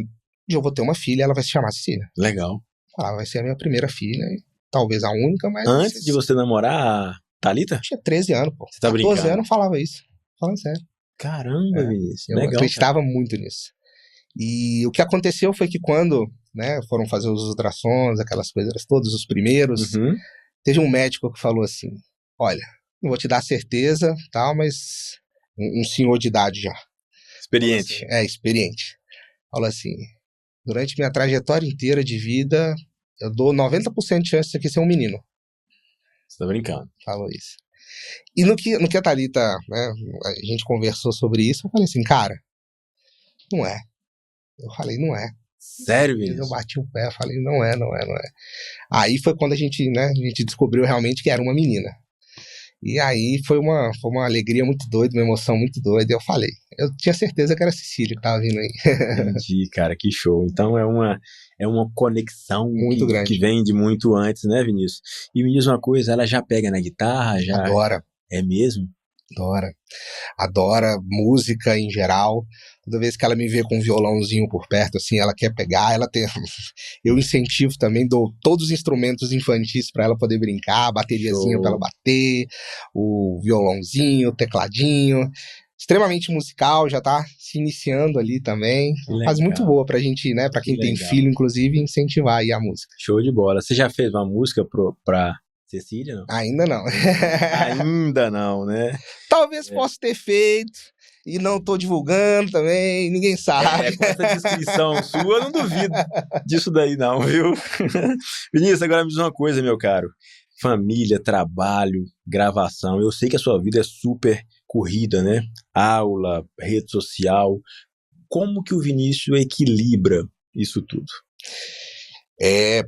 eu vou ter uma filha, ela vai se chamar Cecília. Legal. Falava, vai ser a minha primeira filha, talvez a única, mas... Antes de você namorar a Thalita? Tinha 13 anos, pô. Você tá brincando? 14 anos falava isso. Falando sério. Caramba, Vinícius. Eu legal, acreditava muito nisso. E o que aconteceu foi que quando, né, foram fazer os ultrassons, aquelas coisas, todos os primeiros, teve um médico que falou assim, olha, não vou te dar certeza, tal, mas um senhor de idade já. Experiente. Assim, experiente. Falou assim, durante minha trajetória inteira de vida, eu dou 90% de chance de aqui ser um menino. Você tá brincando. Falou isso. E no que a Thalita, né, a gente conversou sobre isso, eu falei assim, cara, não é. Eu falei, não é. Sério, Vinícius? Eu bati o pé, falei, não é. Aí foi quando a gente descobriu realmente que era uma menina. E aí foi uma alegria muito doida, uma emoção muito doida. E eu falei, eu tinha certeza que era a Cecília que tava vindo aí. Entendi, cara, que show. Então é uma conexão muito grande, que vem de muito antes, né, Vinícius? E me diz uma coisa, ela já pega na guitarra? Já... Adora. É mesmo? Adora música em geral. Toda vez que ela me vê com um violãozinho por perto, assim, ela quer pegar, ela tem... Eu incentivo também, dou todos os instrumentos infantis para ela poder brincar, a bateriazinha para ela bater, o violãozinho, o tecladinho. Extremamente musical, já tá se iniciando ali também. Faz muito boa pra gente, né, pra quem tem filho, inclusive, incentivar aí a música. Show de bola. Você já fez uma música pra Cecília, não? Ainda não. Ainda não, né? Talvez possa ter feito e não tô divulgando também, ninguém sabe. Com essa descrição sua, eu não duvido disso daí não, viu? Vinícius, agora me diz uma coisa, meu caro. Família, trabalho, gravação. Eu sei que a sua vida é super corrida, né? Aula, rede social. Como que o Vinícius equilibra isso tudo? É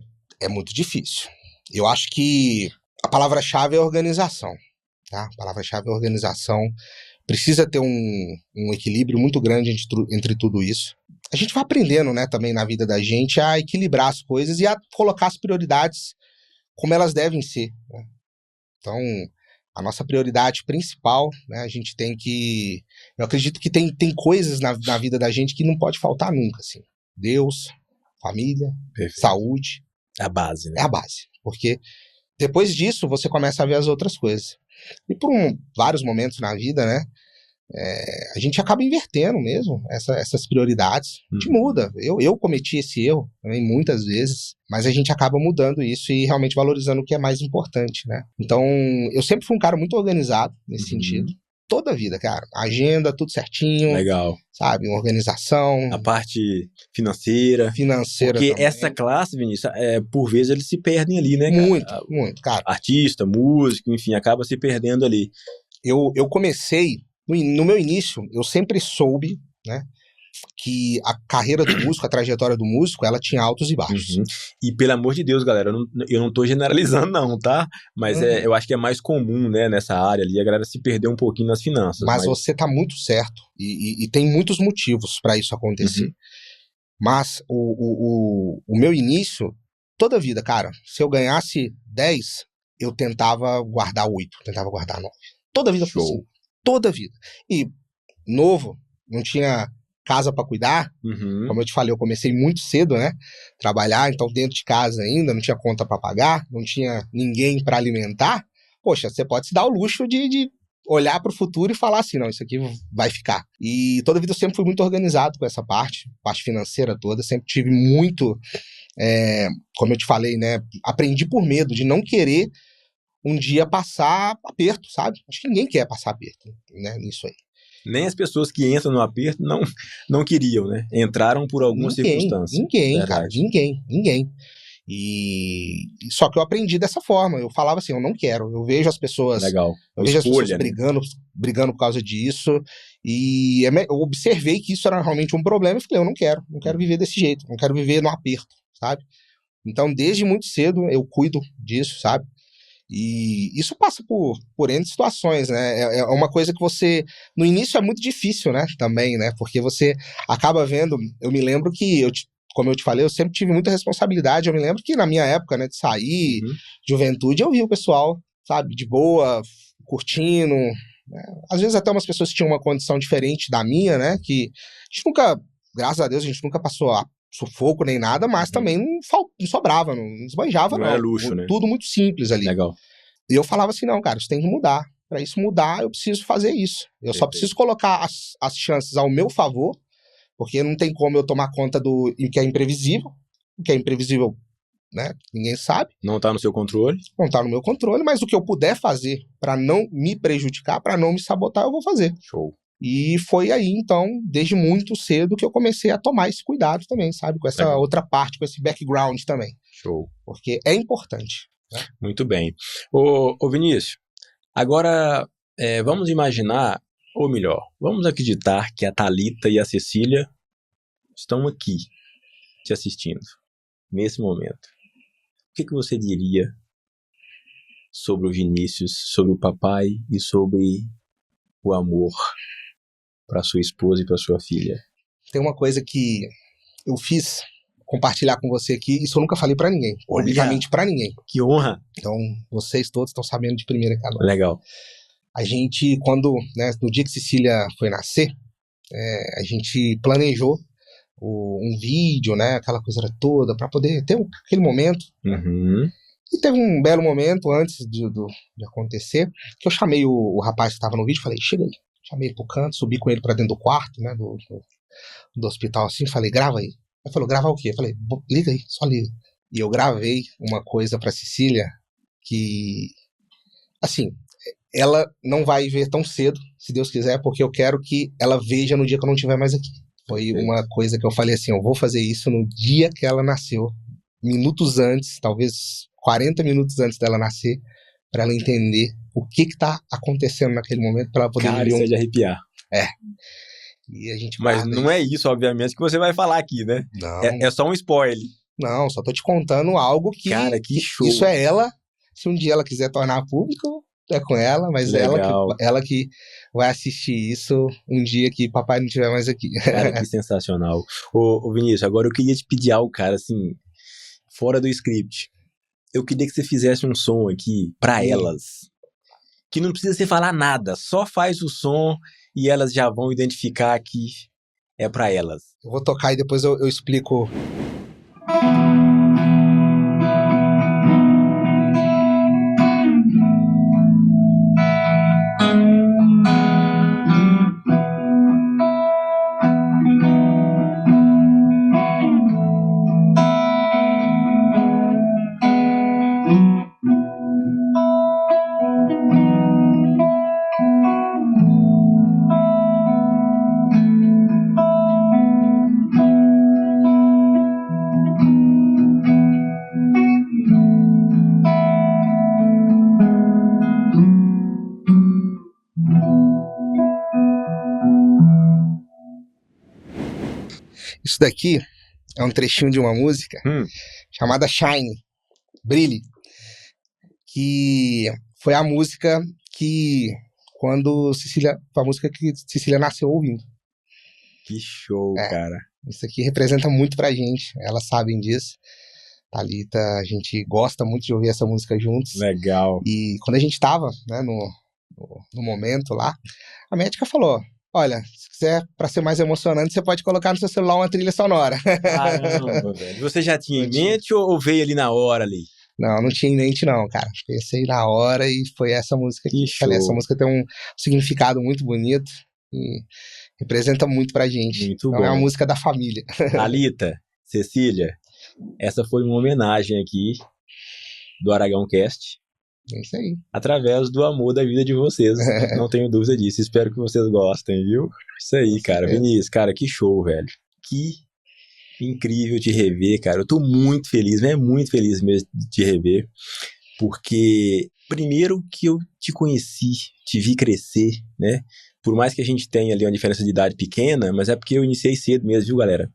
muito difícil. Eu acho que a palavra-chave é organização, tá? A palavra-chave é organização. Precisa ter um equilíbrio muito grande entre tudo isso. A gente vai aprendendo, né, também na vida da gente a equilibrar as coisas e a colocar as prioridades como elas devem ser, né? Então, a nossa prioridade principal, né, a gente tem que... Eu acredito que tem coisas na vida da gente que não pode faltar nunca, assim. Deus, família, saúde. É a base, né? É a base. Porque depois disso, você começa a ver as outras coisas. E por vários momentos na vida, né, a gente acaba invertendo mesmo essas prioridades. A gente muda. Eu cometi esse erro também muitas vezes, mas a gente acaba mudando isso e realmente valorizando o que é mais importante, né? Então, eu sempre fui um cara muito organizado nesse sentido. Toda a vida, cara. Agenda, tudo certinho. Legal. Sabe, uma organização. A parte financeira. Porque também. Essa classe, Vinícius, por vezes eles se perdem ali, né, cara? Muito, cara. Artista, músico, enfim, acaba se perdendo ali. Eu comecei, no meu início, eu sempre soube, né, que a carreira do músico, a trajetória do músico, ela tinha altos e baixos. Uhum. E pelo amor de Deus, galera, eu não tô generalizando não, tá? Mas eu acho que é mais comum, né, nessa área ali, a galera se perder um pouquinho nas finanças. Mas você tá muito certo, e tem muitos motivos para isso acontecer. Uhum. Mas o meu início, toda a vida, cara, se eu ganhasse 10, eu tentava guardar 8, tentava guardar 9. Toda a vida foi assim. Toda a vida. E novo, não tinha casa para cuidar. Uhum. Como eu te falei, eu comecei muito cedo, né? Trabalhar, então dentro de casa ainda, não tinha conta para pagar, não tinha ninguém para alimentar. Poxa, você pode se dar o luxo de olhar para o futuro e falar assim, não, isso aqui vai ficar. E toda a vida eu sempre fui muito organizado com essa parte financeira toda, sempre tive muito, como eu te falei, né? Aprendi por medo de não querer um dia passar aperto, sabe? Acho que ninguém quer passar aperto, né? Nisso aí. Nem as pessoas que entram no aperto não queriam, né? Entraram por alguma circunstância. Ninguém, cara, ninguém. E só que eu aprendi dessa forma. Eu falava assim, eu não quero. Eu vejo as pessoas, Legal. eu vejo as pessoas brigando por causa disso. E eu observei que isso era realmente um problema e falei, eu não quero viver desse jeito, não quero viver no aperto, sabe? Então, desde muito cedo eu cuido disso, sabe? E isso passa por N situações, né? É uma coisa que você, no início é muito difícil, né? Também, né? Porque você acaba vendo, eu me lembro que, como eu te falei, eu sempre tive muita responsabilidade. Eu me lembro que na minha época, né, de sair, juventude, eu via o pessoal, sabe, de boa, curtindo, né? Às vezes até umas pessoas que tinham uma condição diferente da minha, né? Que a gente nunca, graças a Deus, a gente nunca passou sufoco nem nada, mas também não sobrava, não esbanjava, não. Não era luxo, né? Tudo muito simples ali. Legal. E eu falava assim, não, cara, isso tem que mudar. Para isso mudar, eu preciso fazer isso. Eu só preciso colocar as chances ao meu favor, porque não tem como eu tomar conta do que é imprevisível. O que é imprevisível, né? Ninguém sabe. Não tá no seu controle. Não tá no meu controle, mas o que eu puder fazer para não me prejudicar, para não me sabotar, eu vou fazer. Show. E foi aí, então, desde muito cedo que eu comecei a tomar esse cuidado também, sabe? Com essa outra parte, com esse background também. Show. Porque é importante. Né? Muito bem. Ô Vinícius, agora vamos imaginar, ou melhor, vamos acreditar que a Thalita e a Cecília estão aqui, te assistindo, nesse momento. O que você diria sobre o Vinícius, sobre o papai e sobre o amor para sua esposa e para sua filha? Tem uma coisa que eu fiz compartilhar com você aqui, isso eu nunca falei pra ninguém, publicamente pra ninguém. Que honra! Então, vocês todos estão sabendo de primeira aqui agora. Legal. A gente, no dia que Cecília foi nascer, a gente planejou um vídeo, né, aquela coisa toda, pra poder ter aquele momento. Uhum. E teve um belo momento antes de acontecer, que eu chamei o rapaz que estava no vídeo, falei, chega aí. Chamei ele pro canto, subi com ele pra dentro do quarto, né, do hospital assim, falei, grava aí. Ele falou, gravar o quê? Eu falei, liga aí, só liga. E eu gravei uma coisa pra Cecília que, assim, ela não vai ver tão cedo, se Deus quiser, porque eu quero que ela veja no dia que eu não estiver mais aqui. Foi uma coisa que eu falei assim, eu vou fazer isso no dia que ela nasceu, minutos antes, talvez 40 minutos antes dela nascer, pra ela entender o que tá acontecendo naquele momento, pra ela poder viver isso é de arrepiar. E a gente Mas não é isso, obviamente, que você vai falar aqui, né? Não. É só um spoiler. Não, só tô te contando algo que... Cara, que show. Isso é ela, se um dia ela quiser tornar público, é com ela, mas ela que vai assistir isso um dia que papai não estiver mais aqui. Cara, que sensacional. Ô Vinícius, agora eu queria te pedir algo, cara, assim, fora do script. Eu queria que você fizesse um som aqui pra elas. Que não precisa você falar nada, só faz o som e elas já vão identificar que é pra elas. Eu vou tocar e depois eu explico. Isso daqui é um trechinho de uma música chamada Shine, Brilhe, que foi a música que foi a música que Cecília nasceu ouvindo. Que show, cara. Isso aqui representa muito pra gente, elas sabem disso. Thalita, a gente gosta muito de ouvir essa música juntos. Legal. E quando a gente tava, né, no momento lá, a médica falou, olha, se quiser, pra ser mais emocionante, você pode colocar no seu celular uma trilha sonora. Caramba, velho. Você já tinha em mente ou veio ali na hora ali? Não tinha em mente não, cara. Pensei na hora e foi essa música aqui. Que show. Essa música tem um significado muito bonito e representa muito pra gente. Muito então bom. É uma música da família. Thalita, Cecília, essa foi uma homenagem aqui do Aragão Cast. É isso aí. Através do amor da vida de vocês. Não tenho dúvida disso. Espero que vocês gostem, viu? Isso aí, cara. Vinícius, cara, que show, velho. Que incrível te rever, cara. Eu tô muito feliz, né? Muito feliz mesmo de te rever. Porque, primeiro que eu te conheci, te vi crescer, né? Por mais que a gente tenha ali uma diferença de idade pequena, mas é porque eu iniciei cedo mesmo, viu, galera?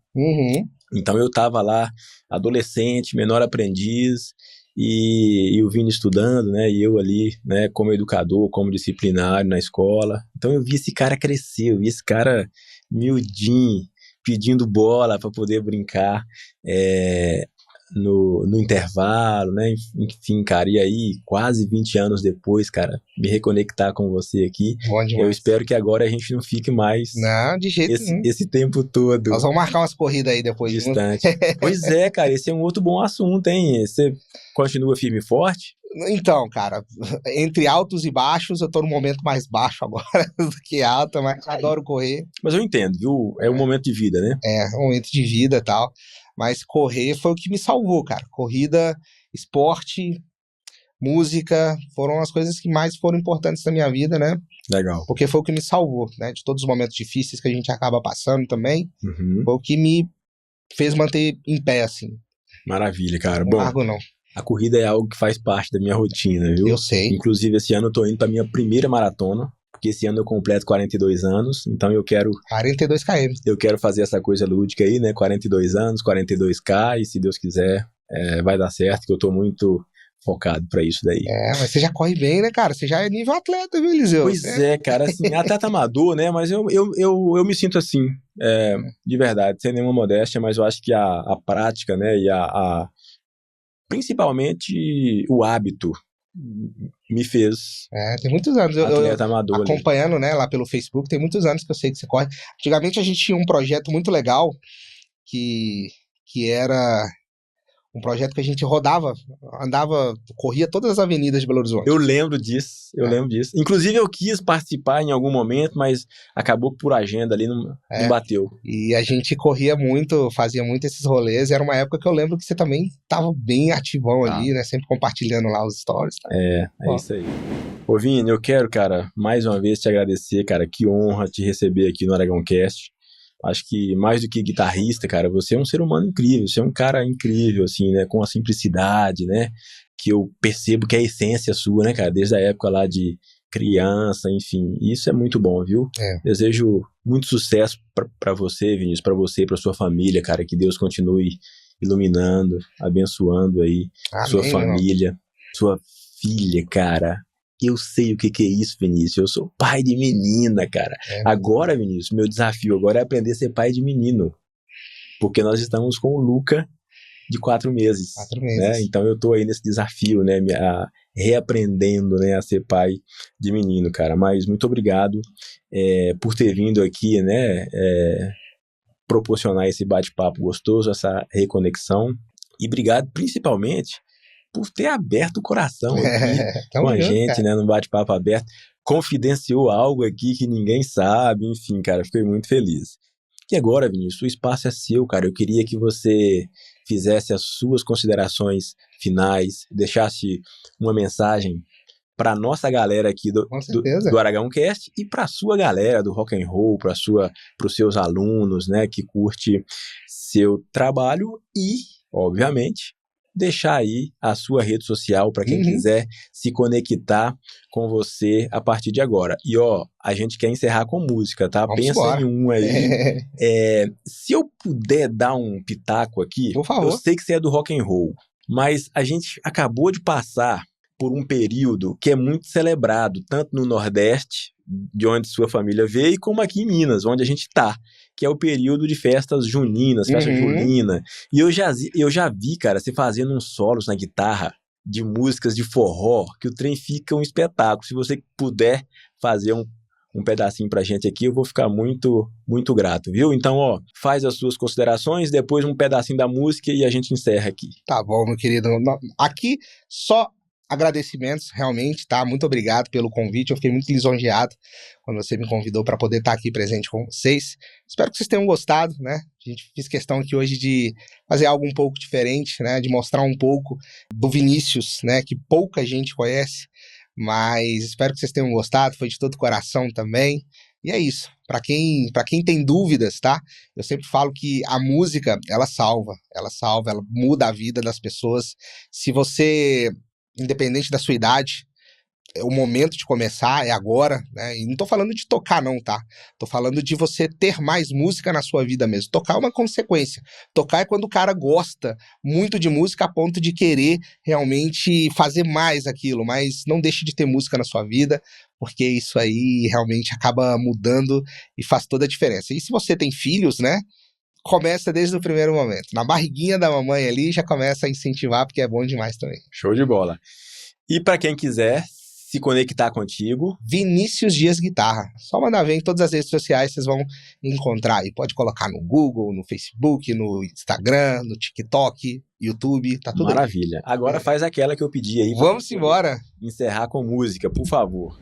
Então eu tava lá, adolescente, menor aprendiz, e o Vini estudando, né? E eu ali, né? Como educador, como disciplinário na escola. Então eu vi esse cara crescer, eu vi esse cara miudinho, pedindo bola para poder brincar no intervalo, né? Enfim, cara, e aí, quase 20 anos depois, cara, me reconectar com você aqui. Bom demais. Eu espero que agora a gente não fique mais não, de jeito nenhum. Esse tempo todo. Nós vamos marcar umas corridas aí depois. Distante. Pois é, cara, esse é um outro bom assunto, hein? Você continua firme e forte? Então, cara, entre altos e baixos, eu tô num momento mais baixo agora do que alto, mas adoro correr. Mas eu entendo, viu? É um momento de vida, né? É um momento de vida e tal. Mas correr foi o que me salvou, cara. Corrida, esporte, música, foram as coisas que mais foram importantes na minha vida, né? Legal. Porque foi o que me salvou, né? De todos os momentos difíceis que a gente acaba passando também. Foi o que me fez manter em pé, assim. Maravilha, cara. Não Bom, largo, não. A corrida é algo que faz parte da minha rotina, viu? Eu sei. Inclusive, esse ano eu tô indo pra minha primeira maratona, porque esse ano eu completo 42 anos, então eu quero... 42 km. Eu quero fazer essa coisa lúdica aí, né? 42 anos, 42K, e se Deus quiser, vai dar certo, que eu tô muito focado pra isso daí. Mas você já corre bem, né, cara? Você já é nível atleta, viu, Eliseu? Pois é, cara, assim, atleta amador, né? Mas eu me sinto assim, de verdade, sem nenhuma modéstia, mas eu acho que a prática, né, e principalmente o hábito me fez tem muitos anos. atleta amador acompanhando, né, lá pelo Facebook, tem muitos anos que eu sei que você corre. Antigamente a gente tinha um projeto muito legal que era um projeto que a gente corria todas as avenidas de Belo Horizonte. Eu lembro disso. Inclusive eu quis participar em algum momento, mas acabou que por agenda ali não bateu. E a gente corria muito, fazia muito esses rolês, e era uma época que eu lembro que você também estava bem ativão ali, né, sempre compartilhando lá os stories. Tá? Isso aí. Ô Vini, eu quero, cara, mais uma vez te agradecer, cara, que honra te receber aqui no Aragão Cast. Acho que mais do que guitarrista, cara, você é um ser humano incrível, você é um cara incrível, assim, né, com a simplicidade, né, que eu percebo que é a essência sua, né, cara, desde a época lá de criança, enfim, isso é muito bom, viu? Desejo muito sucesso pra você, Vinícius, pra você e pra sua família, cara, que Deus continue iluminando, abençoando aí sua família, sua filha, cara. Eu sei o que é isso, Vinícius. Eu sou pai de menina, cara. Agora, Vinícius, meu desafio agora é aprender a ser pai de menino. Porque nós estamos com o Luca de 4 meses. 4 meses. Né? Então eu tô aí nesse desafio, né? Reaprendendo, né, a ser pai de menino, cara. Mas muito obrigado por ter vindo aqui, né? Proporcionar esse bate-papo gostoso, essa reconexão. E obrigado principalmente por ter aberto o coração aqui com a gente, cara, né, no bate-papo aberto, confidenciou algo aqui que ninguém sabe, enfim, cara, fiquei muito feliz. E agora, Vinícius, o espaço é seu, cara, eu queria que você fizesse as suas considerações finais, deixasse uma mensagem para nossa galera aqui do Aragão Cast e para a sua galera do rock and roll, para os seus alunos, né, que curte seu trabalho e, obviamente, deixar aí a sua rede social para quem quiser se conectar com você a partir de agora. E a gente quer encerrar com música, tá? Vamos Pensa embora. em um aí. Se eu puder dar um pitaco aqui, Por favor. eu sei que você é do rock and roll, mas a gente acabou de passar por um período que é muito celebrado, tanto no Nordeste, de onde sua família veio, como aqui em Minas, onde a gente está, que é o período de festas juninas, festa junina. E eu já vi, cara, você fazendo uns solos na guitarra de músicas de forró, que o trem fica um espetáculo. Se você puder fazer um pedacinho pra gente aqui, eu vou ficar muito, muito grato, viu? Então, faz as suas considerações, depois um pedacinho da música e a gente encerra aqui. Tá bom, meu querido. Aqui, só agradecimentos, realmente, tá? Muito obrigado pelo convite, eu fiquei muito lisonjeado quando você me convidou para poder estar aqui presente com vocês. Espero que vocês tenham gostado, né? A gente fez questão aqui hoje de fazer algo um pouco diferente, né? De mostrar um pouco do Vinícius, né? Que pouca gente conhece, mas espero que vocês tenham gostado, foi de todo o coração também. E é isso, para quem tem dúvidas, tá? Eu sempre falo que a música, ela salva, ela muda a vida das pessoas. Se você, independente da sua idade, o momento de começar é agora, né? E não tô falando de tocar não, tá? Tô falando de você ter mais música na sua vida mesmo. Tocar é uma consequência. Tocar é quando o cara gosta muito de música a ponto de querer realmente fazer mais aquilo, mas não deixe de ter música na sua vida, porque isso aí realmente acaba mudando e faz toda a diferença. E se você tem filhos, né? Começa desde o primeiro momento. Na barriguinha da mamãe ali já começa a incentivar, porque é bom demais também. Show de bola. E para quem quiser se conectar contigo, Vinícius Dias Guitarra. Só mandar ver em todas as redes sociais, vocês vão encontrar aí. Pode colocar no Google, no Facebook, no Instagram, no TikTok, YouTube, tá tudo maravilha. aí. Agora faz aquela que eu pedi aí. Vamos embora. Encerrar com música, por favor.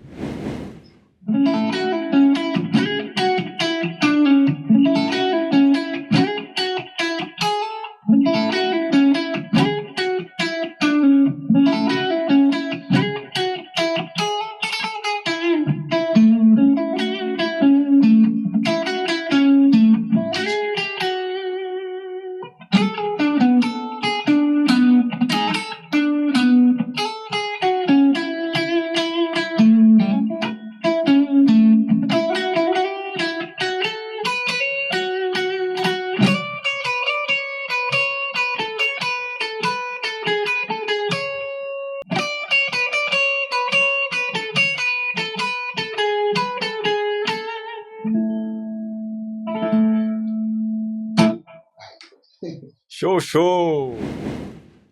Show, show!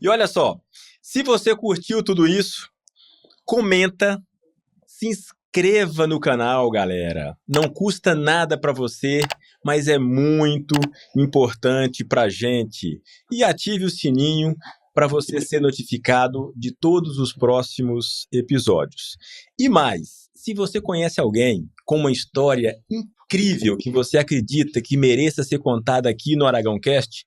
E olha só, se você curtiu tudo isso, comenta, se inscreva no canal, galera. Não custa nada para você, mas é muito importante pra gente. E ative o sininho para você ser notificado de todos os próximos episódios. E mais, se você conhece alguém com uma história incrível que você acredita que mereça ser contada aqui no Aragão Cast,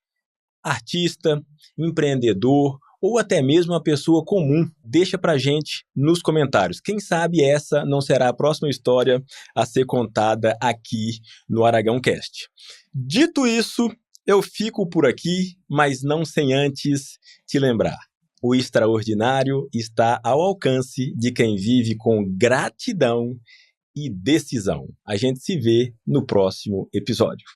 artista, empreendedor ou até mesmo uma pessoa comum, deixa pra gente nos comentários. Quem sabe essa não será a próxima história a ser contada aqui no Aragão Cast. Dito isso, eu fico por aqui, mas não sem antes te lembrar. O extraordinário está ao alcance de quem vive com gratidão e decisão. A gente se vê no próximo episódio.